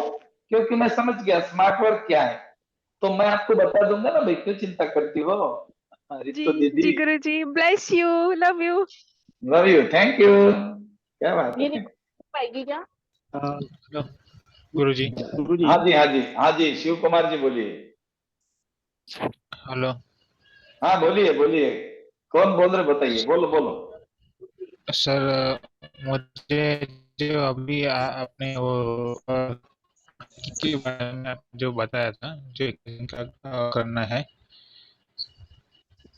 [SPEAKER 1] क्योंकि मैं समझ गया स्मार्ट वर्क क्या है। तो मैं आपको बता दूंगा ना भाई, क्यों चिंता करती हो?
[SPEAKER 4] जी
[SPEAKER 1] रितु दीदी,
[SPEAKER 4] जी गुरुजी, bless you, love you.
[SPEAKER 1] Love you, thank you. क्या बात
[SPEAKER 8] ये
[SPEAKER 1] है?
[SPEAKER 8] नहीं पाएगी क्या?
[SPEAKER 10] हेलो गुरुजी।
[SPEAKER 1] हाँ जी, हाँ जी, हाँ जी, शिव कुमार जी बोलिए।
[SPEAKER 10] हेलो
[SPEAKER 1] हाँ बोलिए बोलिए, कौन बोल रहे बताइए, बोलो बोलो।
[SPEAKER 10] सर, मुझे जो अभी आपने वो के बारे में जो बताया था, जो एक दिन का करना है।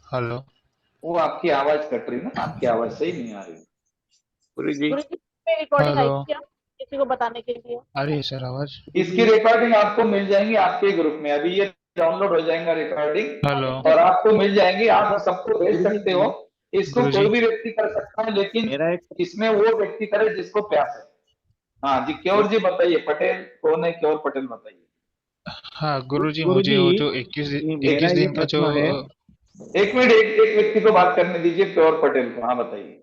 [SPEAKER 10] हेलो
[SPEAKER 1] वो आपकी आवाज कट रही ना, आपकी आवाज सही नहीं आ रही पूरी जी।
[SPEAKER 8] गुरु जी पे रिकॉर्डिंग आई
[SPEAKER 10] हेलो,
[SPEAKER 8] थी क्या किसी को बताने के लिए?
[SPEAKER 10] आ रही है सर आवाज?
[SPEAKER 1] इसकी रिकॉर्डिंग आपको मिल जाएंगी आपके ग्रुप में, अभी ये डाउनलोड हो जाएगा रिकॉर्डिंग,
[SPEAKER 10] हेलो
[SPEAKER 1] और आपको मिल जाएंगी, आप सबको भेज सकते हो। इसको
[SPEAKER 10] गुरुजी।
[SPEAKER 1] कोई भी व्यक्ति कर सकता है, लेकिन इसमें वो व्यक्ति करे जिसको प्यास है। हाँ जी, क्योर जी बताइए, पटेल कौन है? क्योर पटेल बताइए।
[SPEAKER 10] हाँ गुरुजी, मुझे वो जो 21 दिन का जो
[SPEAKER 1] एक मिनट, एक व्यक्ति को बात करने दीजिए, प्योर पटेल को। हाँ बताइए।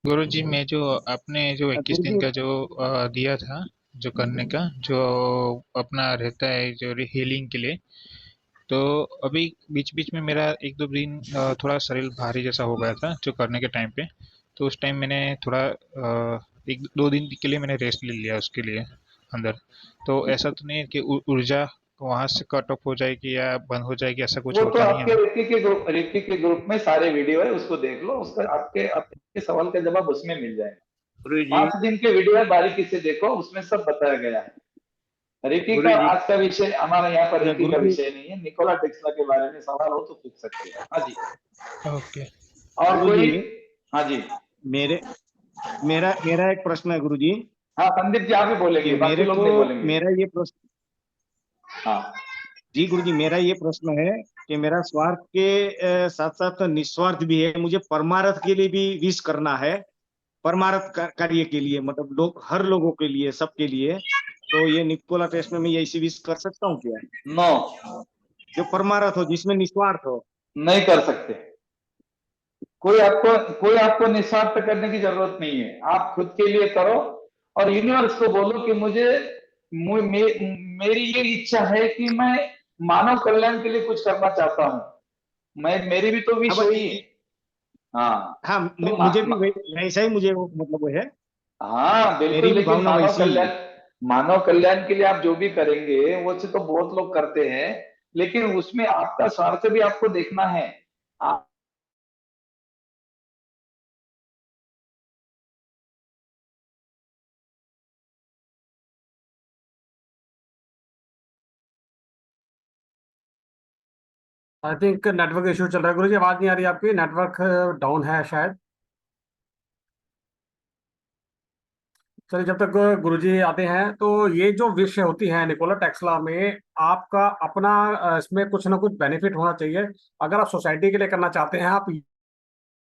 [SPEAKER 10] गुरुजी, मैं जो आपने जो 21 दिन
[SPEAKER 2] गुरुजी
[SPEAKER 10] का जो दिया था, जो करने का, जो अपना रहता है जो हीलिंग के लिए, तो अभी बीच बीच में मेरा एक दो दिन थोड़ा शरीर भारी जैसा हो गया था जो करने के टाइम पे। तो उस टाइम मैंने थोड़ा एक दो दिन के लिए मैंने रेस्ट ले लिया उसके लिए अंदर। तो ऐसा तो नहीं है कि ऊर्जा वहां से कट ऑफ हो जाएगी या बंद हो जाएगी, ऐसा कुछ
[SPEAKER 1] वो तो
[SPEAKER 10] होता नहीं है
[SPEAKER 1] आपके
[SPEAKER 10] ना?
[SPEAKER 1] ऋतिक के ग्रुप में सारे वीडियो है, उसको देख लो, उसका आपके आपके सवाल का जवाब उसमें मिल जाएगा।
[SPEAKER 2] गुरुजी
[SPEAKER 1] 5 दिन के वीडियो है, बारीकी से देखो, उसमें सब बताया गया है। ऋतिक का
[SPEAKER 2] गुरुजी
[SPEAKER 1] आज का विषय, हमारा यहाँ पर ऋतिक का
[SPEAKER 2] गुरुजी
[SPEAKER 1] विषय नहीं है। निकोला टेस्ला के बारे में सवाल हो तो पूछ सकते हैं। हाँ जी।
[SPEAKER 10] ओके।
[SPEAKER 1] और कोई?
[SPEAKER 2] गुरुजी
[SPEAKER 1] हाँ जी।
[SPEAKER 2] मेरे मेरा मेरा एक प्रश्न है गुरुजी,
[SPEAKER 1] हाँ संदीप जी, आप ही
[SPEAKER 2] कि
[SPEAKER 1] बोलेंगे, बाकी
[SPEAKER 2] मेरे
[SPEAKER 1] लोग
[SPEAKER 2] को
[SPEAKER 1] नहीं बोलेंगे।
[SPEAKER 2] मेरा ये प्रश्न
[SPEAKER 1] हाँ
[SPEAKER 2] जी गुरुजी, मेरा ये प्रश्न है कि मेरा स्वार्थ के साथ साथ निस्वार्थ भी है, मुझे परमार्थ के लिए भी विश करना है, परमार्थ कार्य के लिए, मतलब लोग, हर लोगों के लिए, सबके लिए। तो ये निकोला टेस्ट में मैं ये ऐसी विश कर सकता हूँ क्या,
[SPEAKER 1] नो,
[SPEAKER 2] जो परमार्थ हो, जिसमें निस्वार्थ हो?
[SPEAKER 1] नहीं कर सकते। कोई आपको निस्वार्थ करने की जरूरत नहीं है। आप खुद के लिए करो और यूनिवर्स को बोलो कि मेरी ये इच्छा है कि मैं मानव कल्याण के लिए कुछ करना चाहता हूँ। मेरी भी तो विश
[SPEAKER 2] अब
[SPEAKER 1] वही है। हाँ
[SPEAKER 2] हाँ,
[SPEAKER 1] तो
[SPEAKER 2] मुझे भी वैसा ही, मुझे मतलब वो है,
[SPEAKER 1] हाँ बिल्कुल,
[SPEAKER 2] मेरी भी
[SPEAKER 1] लेकिन
[SPEAKER 2] भावना वैसी ही है।
[SPEAKER 1] मानव कल्याण के लिए आप जो भी करेंगे वो से तो बहुत लोग करते हैं, लेकिन उसमें आपका स्वार्थ भी आपको देखना है।
[SPEAKER 11] आई थिंक नेटवर्क इशू चल रहा है गुरुजी, आवाज नहीं आ रही आपकी, नेटवर्क डाउन है शायद। चलिए, जब तक गुरुजी आते हैं, तो ये जो विषय होती है निकोला टेस्ला में, आपका अपना इसमें कुछ ना कुछ बेनिफिट होना चाहिए। अगर आप सोसाइटी के लिए करना चाहते हैं, आप